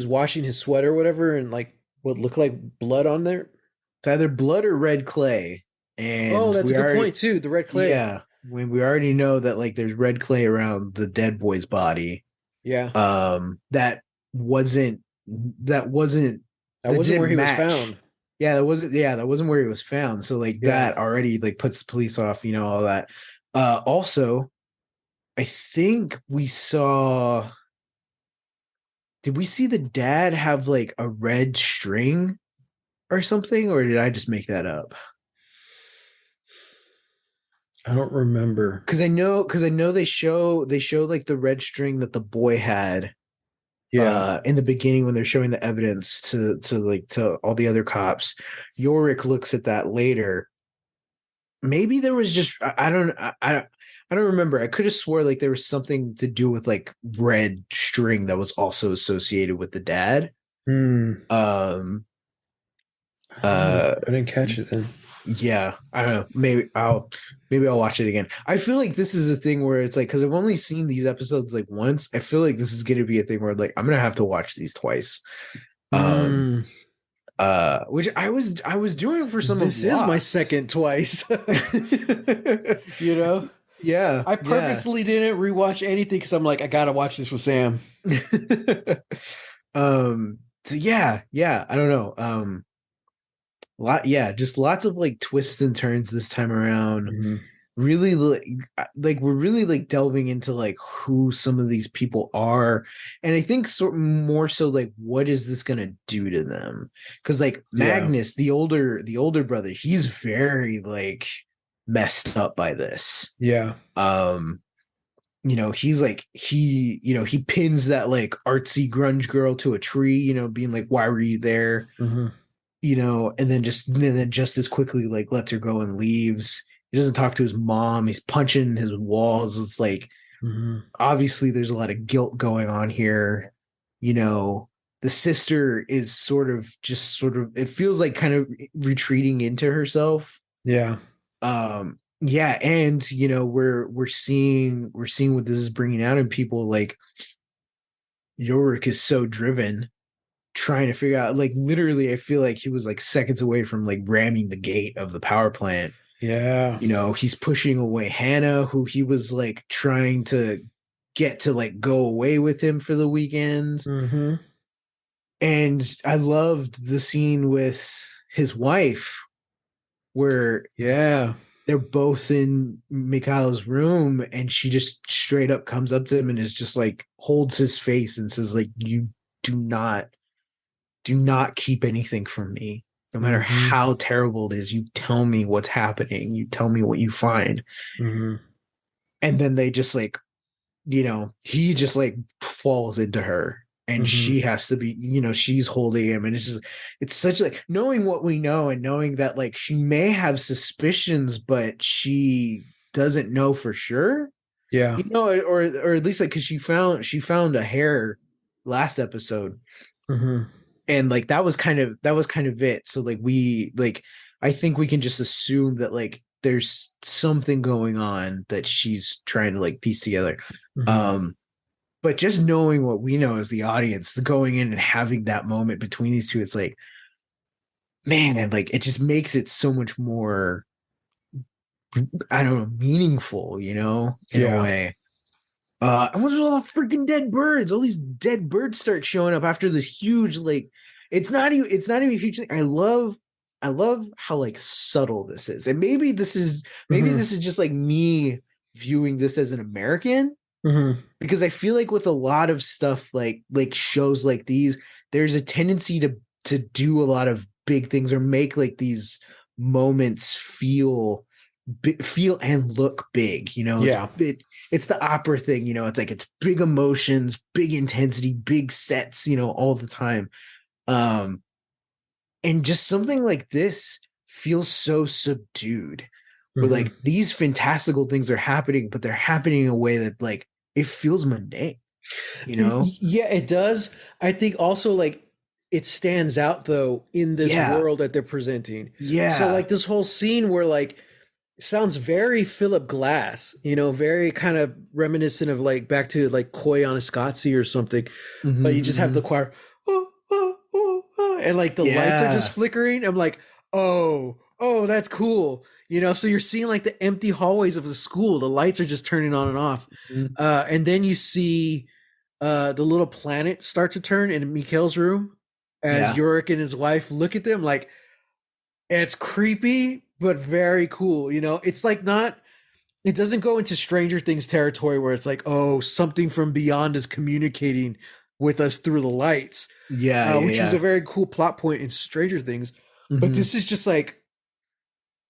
washing his sweater or whatever, and like what looked like blood on there. It's either blood or red clay, Oh, and that's a we good already point too. The red clay. yeah, when we already know that like there's red clay around the dead boy's body. Yeah. That wasn't that wasn't That that wasn't where didn't he was match. found. Yeah, that wasn't where he was found. So like Yeah. that already like puts the police off, all that. Also, I think we saw did we see the dad have like a red string or something, or did I just make that up? I don't remember. Because I know they show like the red string that the boy had Yeah. in the beginning when they're showing the evidence to all the other cops. Yorick looks at that later. Maybe there was just I don't remember. I could have swore like there was something to do with like red string that was also associated with the dad. Hmm. Um I don't know. uh I didn't catch it then. yeah, I don't know. Maybe I'll watch it again. I feel like this is a thing where it's like because I've only seen these episodes like once. I feel like this is gonna be a thing where like I'm gonna have to watch these twice. Um Hmm. which I was doing for some of This is my Lost. second twice. You know, Yeah, I yeah. purposely didn't rewatch anything because I'm like, I gotta watch this with Sam. So yeah, I don't know. Just lots of like twists and turns this time around. Hmm. Really like we're really like delving into like who some of these people are, and I think more so like what is this gonna do to them? Because like Yeah. Magnus, the older brother, he's very like messed up by this. Yeah. um he's like he pins that like artsy grunge girl to a tree, being like, why were you there? Hmm. And then just as quickly like lets her go and leaves. He doesn't talk to his mom. He's punching his walls. It's like Hmm. obviously there's a lot of guilt going on here. You know, the sister is sort of it feels like kind of retreating into herself. Yeah. Yeah, and we're seeing what this is bringing out in people. Like Yorick is so driven, trying to figure out, like, literally I feel like he was like seconds away from like ramming the gate of the power plant. Yeah. He's pushing away Hannah, who he was like trying to get to like go away with him for the weekends. Hmm. And I loved the scene with his wife where Yeah. they're both in Mikhail's room, and she just straight up comes up to him and is just like holds his face and says like, you do not keep anything from me. No matter Hmm. how terrible it is, you tell me what's happening. You tell me what you find. Hmm. And then they just like, he just like falls into her, and Hmm. she has to be, she's holding him. And it's such like knowing what we know and knowing that like she may have suspicions, but she doesn't know for sure, Yeah. or at least like because she found a hair last episode, Hmm. and like that was kind of it. So like I think we can just assume that like there's something going on that she's trying to like piece together. Hmm. um but just knowing what we know as the audience, the going in and having that moment between these two, it's like, man, like it just makes it so much more, I don't know, meaningful, in a Yeah. way. And what's with all the freaking dead birds? All these dead birds start showing up after this huge, like, it's not even a huge thing. I love how like subtle this is. And maybe Hmm. this is just like me viewing this as an American, Hmm. because I feel like with a lot of stuff like shows like these, there's a tendency to do a lot of big things or make like these moments feel and look big. Yeah. It's the opera thing. It's like it's big emotions, big intensity, big sets. All the time. Um, and just something like this feels so subdued, where Hmm. like these fantastical things are happening, but they're happening in a way that like it feels mundane. You know? Yeah, it does. I think also like it stands out though in this Yeah, world that they're presenting. So yeah, like this whole scene where like sounds very Philip Glass, very kind of reminiscent of like back to like Koi on or something. But you just have the hmm, choir, oh, oh, oh, oh, and like the lights are just yeah, flickering. I'm like, oh, that's cool. So you're seeing like the empty hallways of the school. The lights are just turning on and off. mhm, And then you see the little planet start to turn in Mikhail's room as yeah. Yorick and his wife look at them. Like, it's creepy, but very cool. It's like not, it doesn't go into Stranger Things territory where it's like, oh, something from beyond is communicating. with us through the lights, Yeah, yeah, which is a yeah. very cool plot point in Stranger Things. But Hmm. this is just like,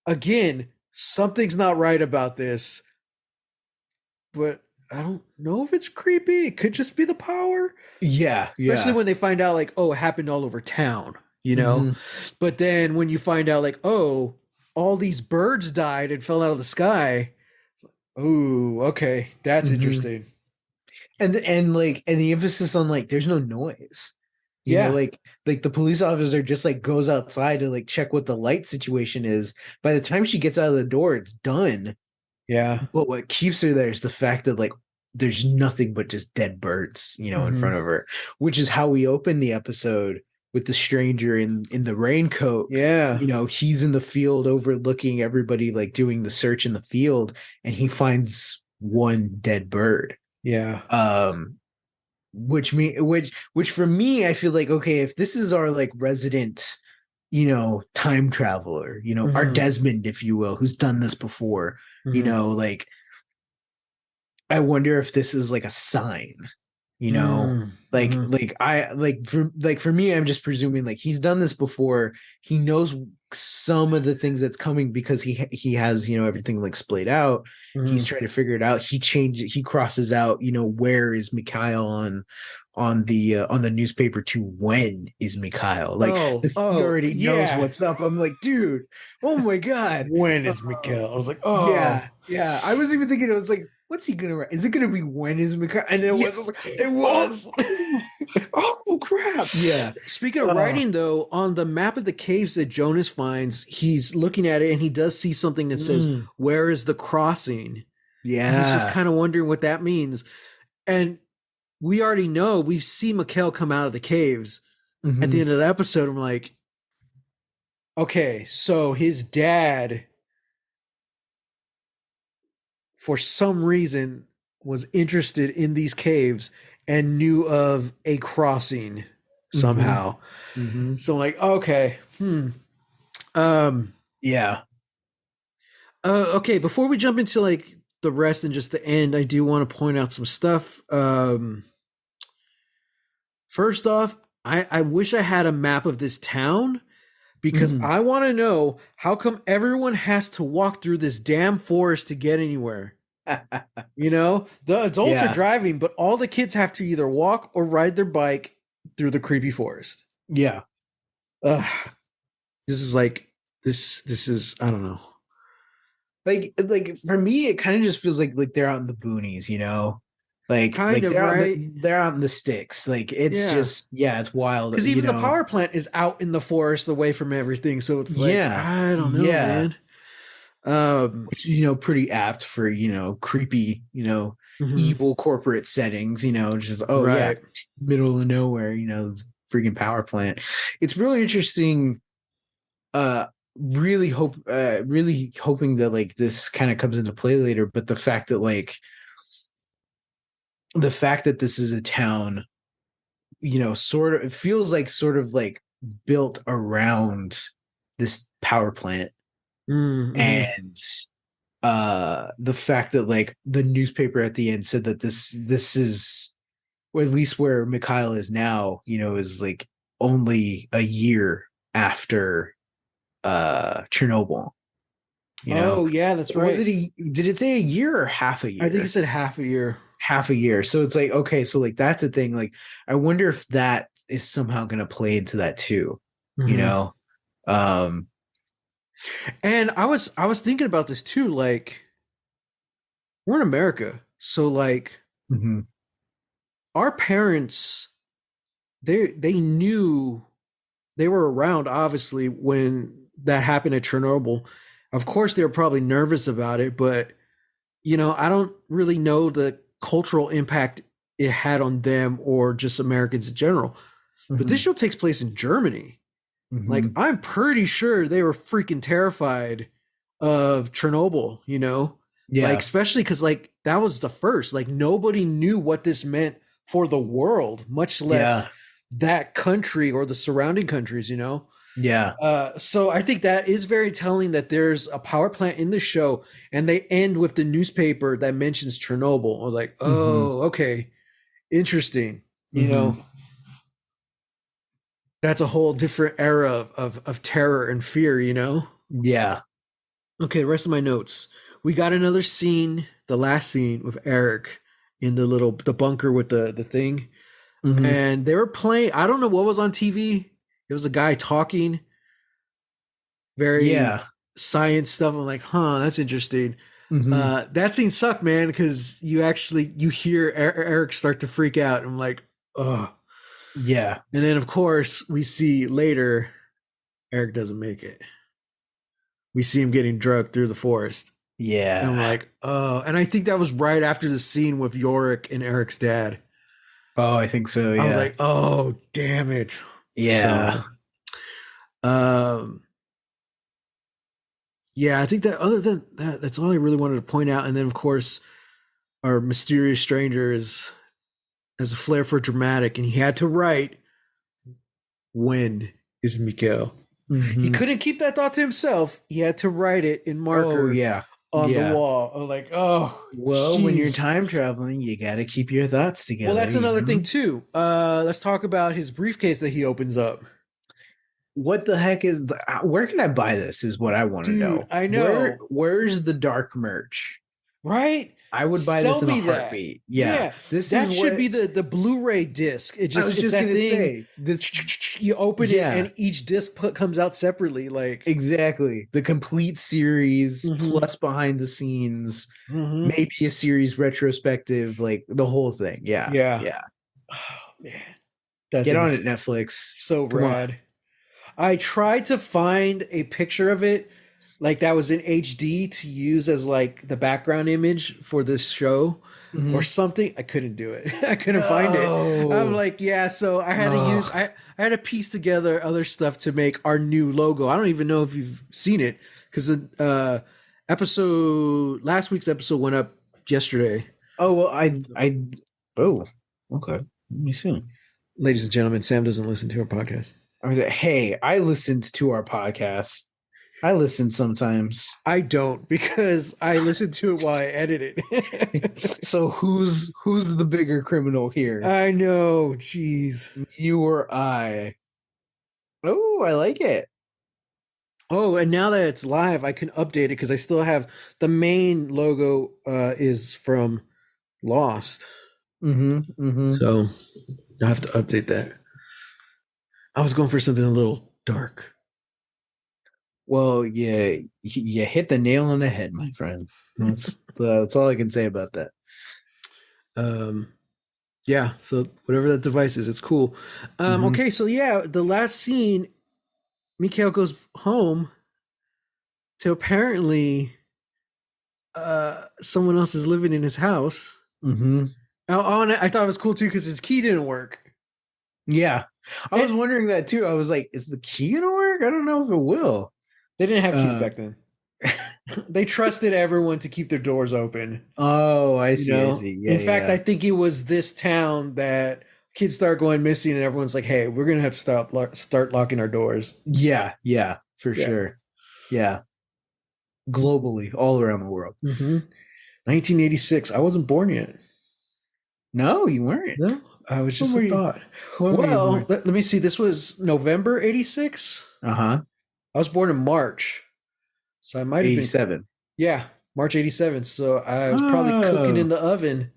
again, something's not right about this, but I don't know if it's creepy. It could just be the power, Yeah, especially yeah. when they find out, like, oh, it happened all over town, you know? Hmm. But then when you find out, like, oh, all these birds died and fell out of the sky, oh, okay, that's Hmm. interesting. And the emphasis on like there's no noise. You know, Yeah, like the police officer just like goes outside to like check what the light situation is. By the time she gets out of the door, it's done. yeah. But what keeps her there is the fact that like there's nothing but just dead birds, in Hmm. front of her, which is how we open the episode with the stranger in the raincoat. Yeah, He's in the field overlooking everybody like doing the search in the field, and he finds one dead bird. yeah. Um, which for me, I feel like, okay, if this is our like resident, time traveler, our Hmm. Desmond, if you will, who's done this before, Hmm. like I wonder if this is like a sign, you know Hmm. Hmm. for me, I'm just presuming like he's done this before. He knows some of the things that's coming because he has everything like splayed out. He's Hmm. trying to figure it out. He crosses out, where is Mikhail on the newspaper to when is Mikhail, like Oh, he oh, already knows yeah. what's up. I'm like, dude, oh my god. When uh, is Mikhail? I was like, oh, yeah, yeah. I was even thinking, it was like, what's he gonna write? Is it gonna be when is Mikhail? And yeah, I was like, it oh, was. oh crap. Yeah. Speaking of Uh, writing, though, on the map of the caves that Jonas finds, he's looking at it and he does see something that says, mm, "Where is the crossing?" And he's just yeah. kind of wondering what that means. And we already know we've seen Mikhail come out of the caves at the Hmm. end of the episode. I'm like, okay, so his dad, for some reason, was interested in these caves and knew of a crossing Hmm. somehow. Hmm. So I'm like, okay, um, Yeah. okay. Before we jump into like the rest and just the end, I do want to point out some stuff. First off, I wish I had a map of this town because Hmm. I want to know how come everyone has to walk through this damn forest to get anywhere. You know, the adults are Yeah. driving, but all the kids have to either walk or ride their bike through the creepy forest. Yeah. Ugh, this is like this is I don't know. Like for me, it kind of just feels like they're out in the boonies, Kind like of, right? they're out in the sticks. Like it's Yeah. just, yeah, it's wild, Because even the power plant is out in the forest away from everything. So it's like, Yeah. I don't know, Yeah. man. Um, Which, pretty apt for, creepy, mhm, evil corporate settings, just, oh yeah, right. middle of nowhere, this freaking power plant. It's really interesting. Uh, really hoping that like this kind of comes into play later, but the fact that this is a town, sort of, it feels like sort of like built around this power plant, Mm-hmm. and the fact that like the newspaper at the end said that this is, or at least where Mikhail is now, is like only a year after Chernobyl, Oh, yeah, that's was right. it did it say a year or half a I think it year? said half a year. Half a year. So it's like, okay, so like that's a thing. Like I wonder if that is somehow going to play into that too, you Hmm. know? Um And I was thinking about this too. Like, we're in America, so like mhm, our parents, they knew, they were around obviously when that happened at Chernobyl. Of course, they were probably nervous about it, but I don't really know the cultural impact it had on them or just Americans in general. But this mhm, show takes place in Germany. Like, mhm. I'm pretty sure they were freaking terrified of Chernobyl, like, Yeah. especially because, like, that was the first. Like, nobody knew what this meant for the world, much less Yeah. that country or the surrounding countries. Yeah. So I think that is very telling that there's a power plant in the show and they end with the newspaper that mentions Chernobyl. I was like, Mhm. oh, okay, interesting. you know, that's a whole different era of terror and fear, you know? Yeah. Okay, the rest of my notes. We got another scene, the last scene with Eric in the bunker with the thing. Hmm. And they were playing, I don't know what was on TV. It was a guy talking, very Yeah. science stuff. I'm like, huh, that's interesting. Hmm. That scene sucked, man, because you hear Eric start to freak out. I'm like, oh. Yeah. And then of course we see later Eric doesn't make it. We see him getting drugged through the forest. And I'm Yeah. like, oh, and I think that was right after the scene with Yorick and Eric's dad. Oh, I think so. I was Yeah. like, oh, damn it. Yeah. So, um, yeah, I think that other than that, that's all I really wanted to point out. And then, of course, our mysterious stranger has a flair for dramatic, and he had to write, "When is Mikhail?" He Hmm. couldn't keep that thought to himself. He had to write it in Oh, marker yeah. on the Yeah. wall. I'm like, oh, Well, when you're jeez. time traveling, you got to keep your thoughts Well, together, that's you another thing know? too. Let's talk about his briefcase that he opens up. What the heck is where can I buy this is what I want to Dude, know. I Where know, where's the dark merch? right? I would buy Sell this in a me that. heartbeat. Yeah. Yeah, This is that should what be the Blu-ray disc. I was It's just that going to thing. say. This You open it yeah, and each disc comes out separately. Like, exactly. The complete series mm-hmm, plus behind the scenes, mm-hmm. maybe a series retrospective, like the whole thing. Yeah. Yeah. Yeah. Oh man, that Get thing on it, is Netflix. so Come on. rad. I tried to find a picture of it, like that was in HD to use as like the background image for this show or Hmm. something. I couldn't do it. I couldn't find it. I'm No. like, yeah, so I had to use Oh. I had to piece together other stuff to make our new logo. I don't even know if you've seen it because the episode last week's episode went up yesterday. Oh well, I oh okay. Let me see. Ladies and gentlemen, Sam doesn't listen to our podcast. I was like, hey, I listened to our podcast. I listen sometimes. I don't because I listen to it while I edit it. So who's the bigger criminal here? I know, jeez. You or I? Oh, I like it. Oh, and now that it's live, I can update it because I still have the main logo is from Lost. Mm-hmm. Mm-hmm. So I have to update that. I was going for something a little dark. Well, yeah, you hit the nail on the head, my friend. That's all I can say about that. Um yeah, so whatever that device is, it's cool. Mm-hmm. Okay, so yeah, the last scene, Mikhail goes home to apparently someone else is living in his house. Mm-hmm. I thought it was cool too because his key didn't work. Yeah. I was And wondering that too. I was like, is the key gonna work? I don't know if it will. they didn't have keys Uh back then. They trusted everyone to keep their doors open. oh, I You see, I know, see. Yeah, in fact, yeah. I think it was this town that kids start going missing, and everyone's like, "Hey, we're gonna have to start locking our doors." Yeah, yeah, for Yeah. sure. Yeah. Globally, all around the world. 1986. I wasn't born yet. No, you weren't. No, I was When just a were you? thought. When were you Well, born? let me see. This was November 86. Uh-huh. I was born in March, so I might have been. 87. Yeah, March 87. So I was probably cooking in Oh, the oven.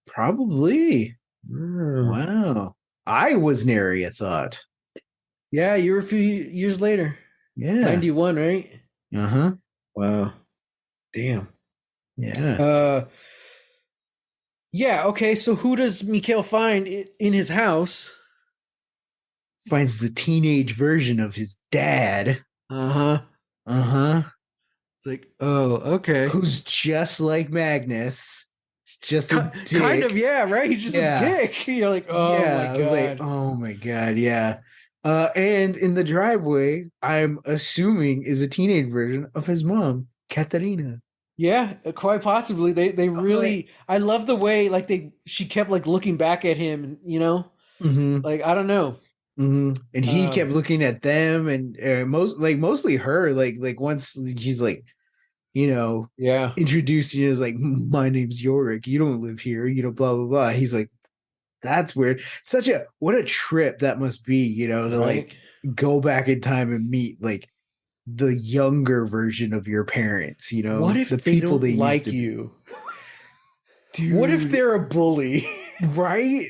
probably. Mm. Wow. I was nary a thought. Yeah, you were a few years later. Yeah. 91, right? Uh-huh. Wow. Damn. Yeah. Uh yeah, okay, so who does Mikhail find in his house? Finds the teenage version of his dad. Uh-huh. Uh-huh. It's like, oh, okay. Who's just like Magnus. He's just a Kind of, dick. yeah, right? He's just a Yeah. dick. You're like, oh my Yeah, I was like, god. oh my god, yeah. And in the driveway, I'm assuming is a teenage version of his mom, Katerina. Yeah, quite possibly. They I'm like, really I love the way like she kept like looking back at him, you know? mm-hmm, Like I don't know. mm-hmm. And he Um kept looking at them, and mostly her. Like once he's like, yeah. introduced you as like, my name's Yorick. You don't live here. Blah blah blah. He's like, That's weird. Such a what a trip that must be, to Right? like go back in time and meet like the younger version of your parents, What the if they people don't they used like to be. you? What if Dude, they're a bully? right?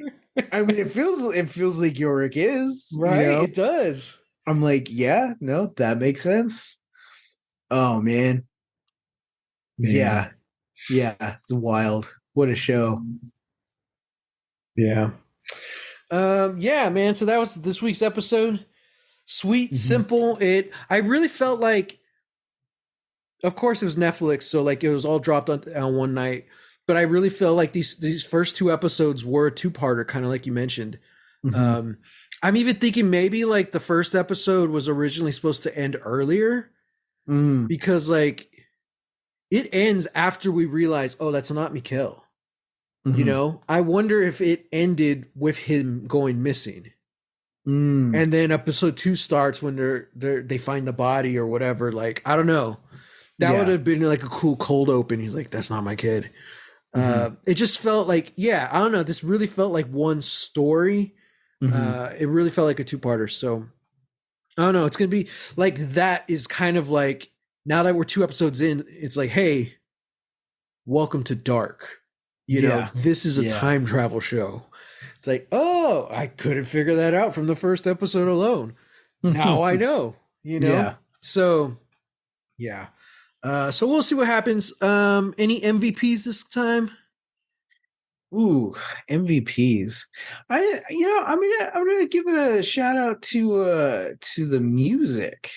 I mean, it feels like Yorick is, Right? It does. I'm like, yeah, no, that makes sense. Oh man. Man. Yeah. Yeah. It's wild. What a show. Yeah. Yeah, man. So that was this week's episode. Sweet, Mhm. simple. I really felt like, of course it was Netflix, so like it was all dropped on one night. But I really felt like these first two episodes were a two-parter, kind of like you mentioned. Mhm. Um, I'm even thinking maybe like the first episode was originally supposed to end earlier Mm. because like it ends after we realize, oh, that's not Mikhail. Mhm. I wonder if it ended with him going missing. Mm. And then episode two starts when they find the body or whatever. Like, I don't know. That would Yeah. have been like a cool cold open. He's like, that's not my kid. Mhm. It just felt like, yeah, I don't know. This really felt like one story. Mhm. It really felt like a two-parter. So I don't know. It's gonna be like that is kind of like now that we're two episodes in, it's like, hey, welcome to Dark. Yeah. This is a Yeah. time travel show. It's like, oh, I couldn't figure that out from the first episode alone. Now I know. Yeah. So yeah. So we'll see what happens. Any MVPs this time? Ooh, MVPs. I'm gonna give a shout out to the music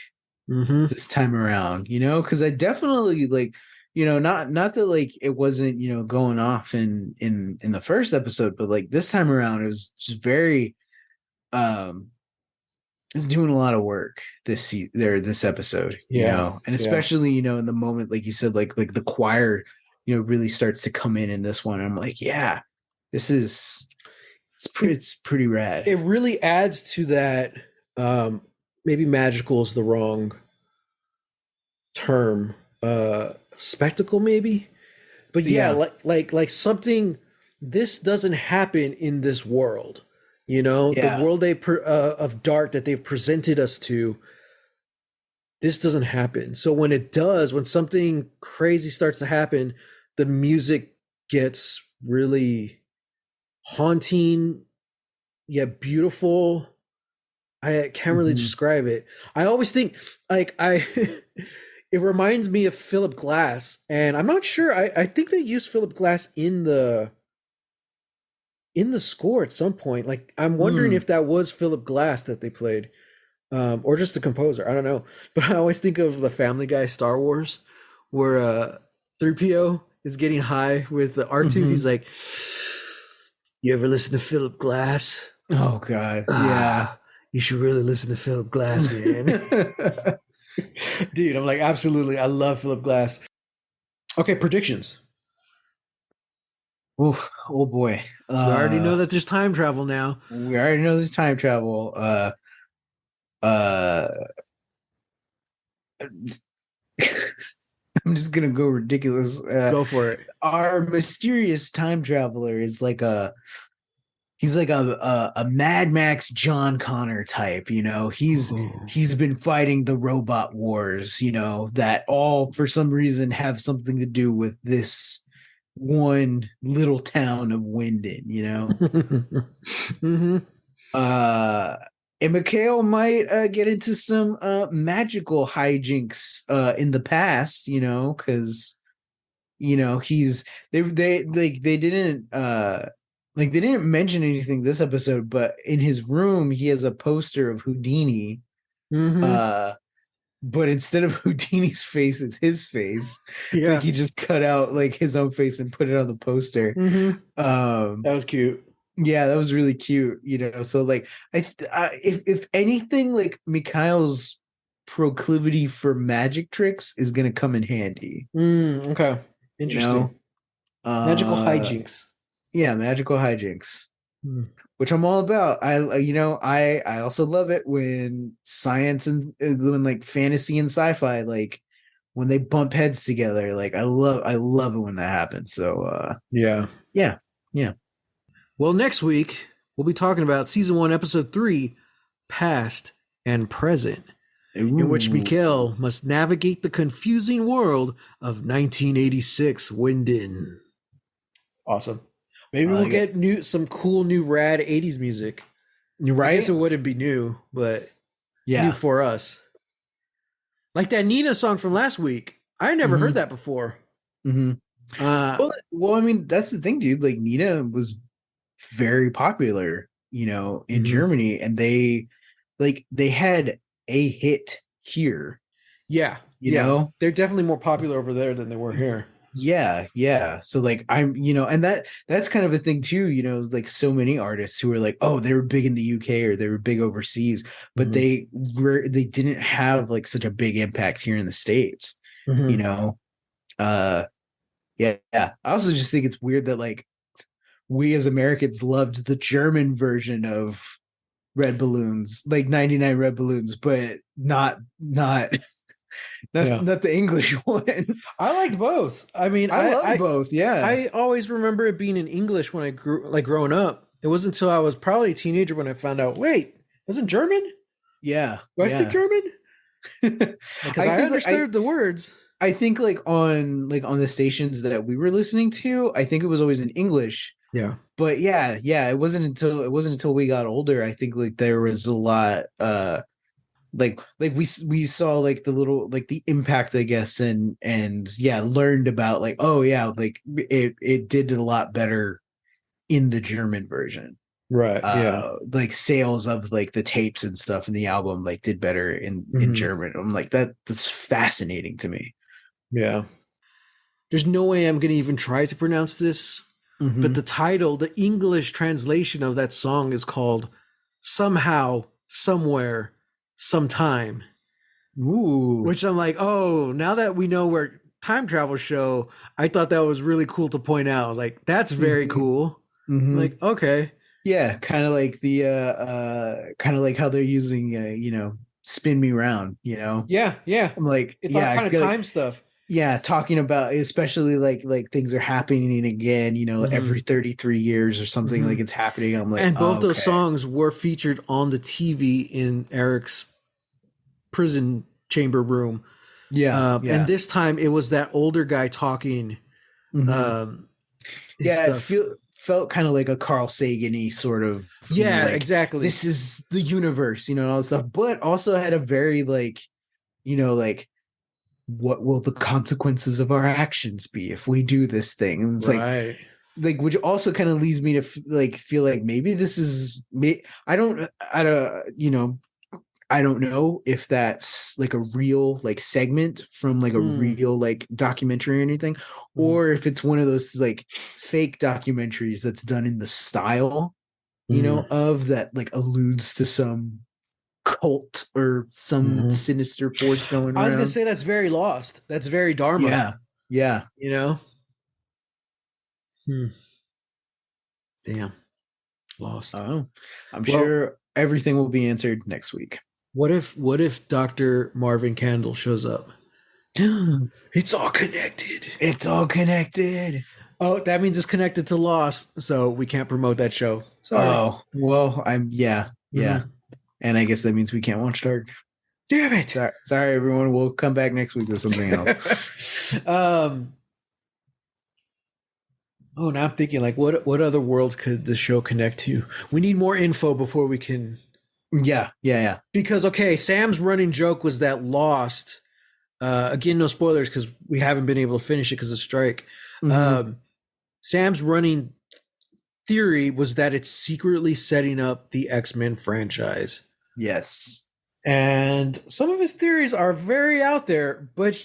Mm-hmm. this time around, because I definitely like, not that like it wasn't, going off in the first episode, but like this time around it was just very um it's doing a lot of work this episode, Yeah. and Yeah. especially, in the moment, like you said, like the choir, really starts to come in this one. I'm like, yeah, this is It it's pretty rad. it really adds to that. Um, Maybe magical is the wrong term. Spectacle maybe. But yeah, Yeah, like something this doesn't happen in this world. The yeah. world of dark that they've presented us to, this doesn't happen. So when it does, when something crazy starts to happen, the music gets really haunting, yet beautiful. I can't really Hmm. describe it. I always think like I it reminds me of Philip Glass, and I'm not sure. I think they used Philip Glass in the score at some point. Like I'm wondering Mm. if that was Philip Glass that they played, or just the composer. I don't know. But I always think of the Family Guy Star Wars, where 3PO is getting high with the R2. He's Hmm. like, "You ever listen to Philip Glass? Oh God, yeah. Ah, you should really listen to Philip Glass, man." Dude, I'm like, absolutely. I love Philip Glass. Okay, predictions. Oof, oh boy. We already know that there's time travel now. We already know there's time travel. Uh, I'm just gonna go ridiculous. Go for it. Our mysterious time traveler is like he's like a Mad Max John Connor type, Ooh. he's been fighting the robot wars, that all for some reason have something to do with this one little town of Winden, Mm-hmm. uh and Mikhail might get into some magical hijinks in the past, because he's they like they didn't mention anything this episode, but in his room he has a poster of Houdini, Mm-hmm. uh but instead of Houdini's face, it's his face. It's like Yeah. he just cut out like his own face and put it on the poster. Mm-hmm. um That was cute. yeah, that was really cute, so like if anything, like Mikhail's proclivity for magic tricks is gonna come in handy, Okay. you Interesting. know Magical uh hijinks. yeah, magical hijinks, Mm. which I'm all about. I also love it when science and when like fantasy and sci-fi, like when they bump heads together. Like I love it when that happens. So Yeah. yeah, yeah. Well, next week we'll be talking about season 1, episode 3, Past and Present, in which Ooh. Mikhail must navigate the confusing world of 1986 Winden. Awesome. Maybe I we'll like it. get some cool new rad 80s music. You're I guess right. it wouldn't be new, but new Yeah. for us. Like that Nina song from last week. I never heard Hmm. that before. Hmm. Uh, Well, I mean, that's the thing, dude. Like Nina was very popular, in mhm. Germany, and they had a hit here, Yeah, you yeah. know? They're definitely more popular over there than they were here. Yeah, yeah. So like and that's kind of a thing too, is like so many artists who are like, oh, they were big in the UK or they were big overseas, but Mhm. they didn't have like such a big impact here in the States, you Mhm. know? Uh yeah, yeah. I also just think it's weird that like we as Americans loved the German version of Red Balloons, like 99 Red Balloons, but not Yeah. not the English one. I liked both. I mean, I love both, yeah. I always remember it being in English when I grew like growing up. It wasn't until I was probably a teenager when I found out, wait, was it German? Yeah, Do I speak yeah. German? Because I I think understood the words. I think like on the stations that we were listening to, I think it was always in English. Yeah. But yeah, yeah, it wasn't until we got older, I think like there was a lot like we saw like the little like the impact, I guess, and yeah, learned about like, oh yeah, like it did a lot better in the German version. Right. Yeah. Like sales of like the tapes and stuff in the album like did better in Hmm. German. I'm like that's fascinating to me. Yeah. There's no way I'm going to even try to pronounce this, but Hmm. the title, the English translation of that song is called Somehow, Somewhere, Sometime, Ooh. which I'm like, oh, now that we know we're time travel show, I thought that was really cool to point out. I was like, that's very Hmm. cool. I'm Hmm. like, okay. Yeah, kind of like the kind of like how they're using spin me round, Yeah, yeah. I'm like, It's all yeah, kind of like time stuff. yeah, talking about especially like things are happening again, Hmm. every 33 years or something Hmm. like it's happening. I'm like, And both oh, those okay. songs were featured on the TV in Eric's prison chamber room. Yeah, And yeah. this time it was that older guy talking Hmm. um, his Yeah, it stuff. felt kind of like a Carl Sagan-y sort of, Yeah, like exactly. this is the universe, and all this stuff, but also had a very like what will the consequences of our actions be if we do this thing? And it's Right. which also kind of leads me to like feel like maybe this is me. I don't know if that's like a real like segment from like a Mm, real like documentary or anything, mm, or if it's one of those like fake documentaries that's done in the style, mm, of that like alludes to some cult or some mhm. sinister force going I was gonna around. say that's very lost. That's very Dharma. Yeah. Yeah. You know. Hmm. Damn, lost. Oh, I'm Well, sure everything will be answered next week. what if Dr. Marvin Candle shows up? It's all connected. It's all connected. Oh, that means it's connected to Lost, so we can't promote that show. Sorry. Oh, well, yeah, yeah. Hmm. And I guess that means we can't watch Dark. Damn it. Sorry, everyone. We'll come back next week with something else. um. Oh, now I'm thinking like, what other worlds could the show connect to? We need more info before we can. Yeah, yeah, Because okay, Sam's running joke was that Lost. Again, no spoilers because we haven't been able to finish it because of strike. yeah. Hmm. Um, Sam's running theory was that it's secretly setting up the X-Men franchise. Yes. And some of his theories are very out there, but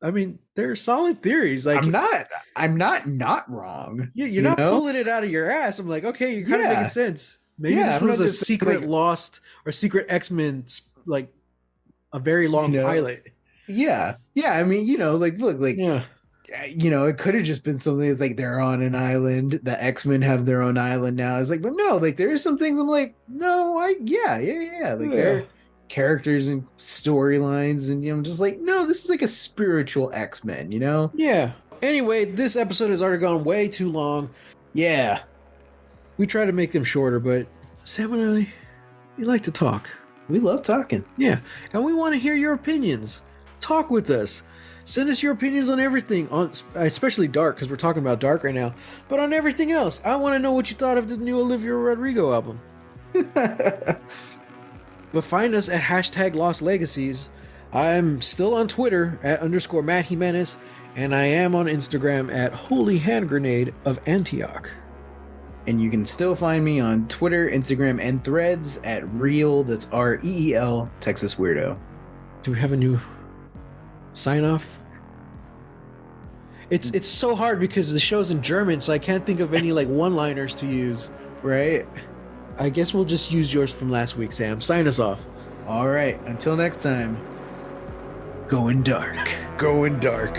I mean, they're solid theories. I'm Like, not. I'm not wrong. yeah, you're You not know. pulling it out of your ass. I'm like, okay, you're kind of making Yeah, sense. Maybe yeah. this I'm was not a just secret like Lost or secret X-Men, like a very you long know. pilot. Yeah, yeah. I mean, like look, like Yeah. it could have just been something that's like they're on an island. The X-Men have their own island now. It's like, but no, like there are some things I'm like, no, yeah, yeah, yeah. Like Yeah. they're characters and storylines, and I'm just like, no, this is like a spiritual X-Men. Yeah. Anyway, this episode has already gone way too long. Yeah. We try to make them shorter, but Sam and I, we like to talk. We love talking. Yeah, and we want to hear your opinions. Talk with us. Send us your opinions on everything, on especially Dark, because we're talking about Dark right now. But on everything else, I want to know what you thought of the new Olivia Rodrigo album. But find us at hashtag Lost Legacies. I'm still on Twitter at _Matt Jimenez, and I am on Instagram at Holy Hand Grenade of Antioch. And you can still find me on Twitter, Instagram, and Threads at Reel, that's REEL, Texas Weirdo. Do we have a new sign off? It's so hard because the show's in German, so I can't think of any like one-liners to use. Right? I guess we'll just use yours from last week, Sam. Sign us off. All right. Until next time, going dark. Going dark.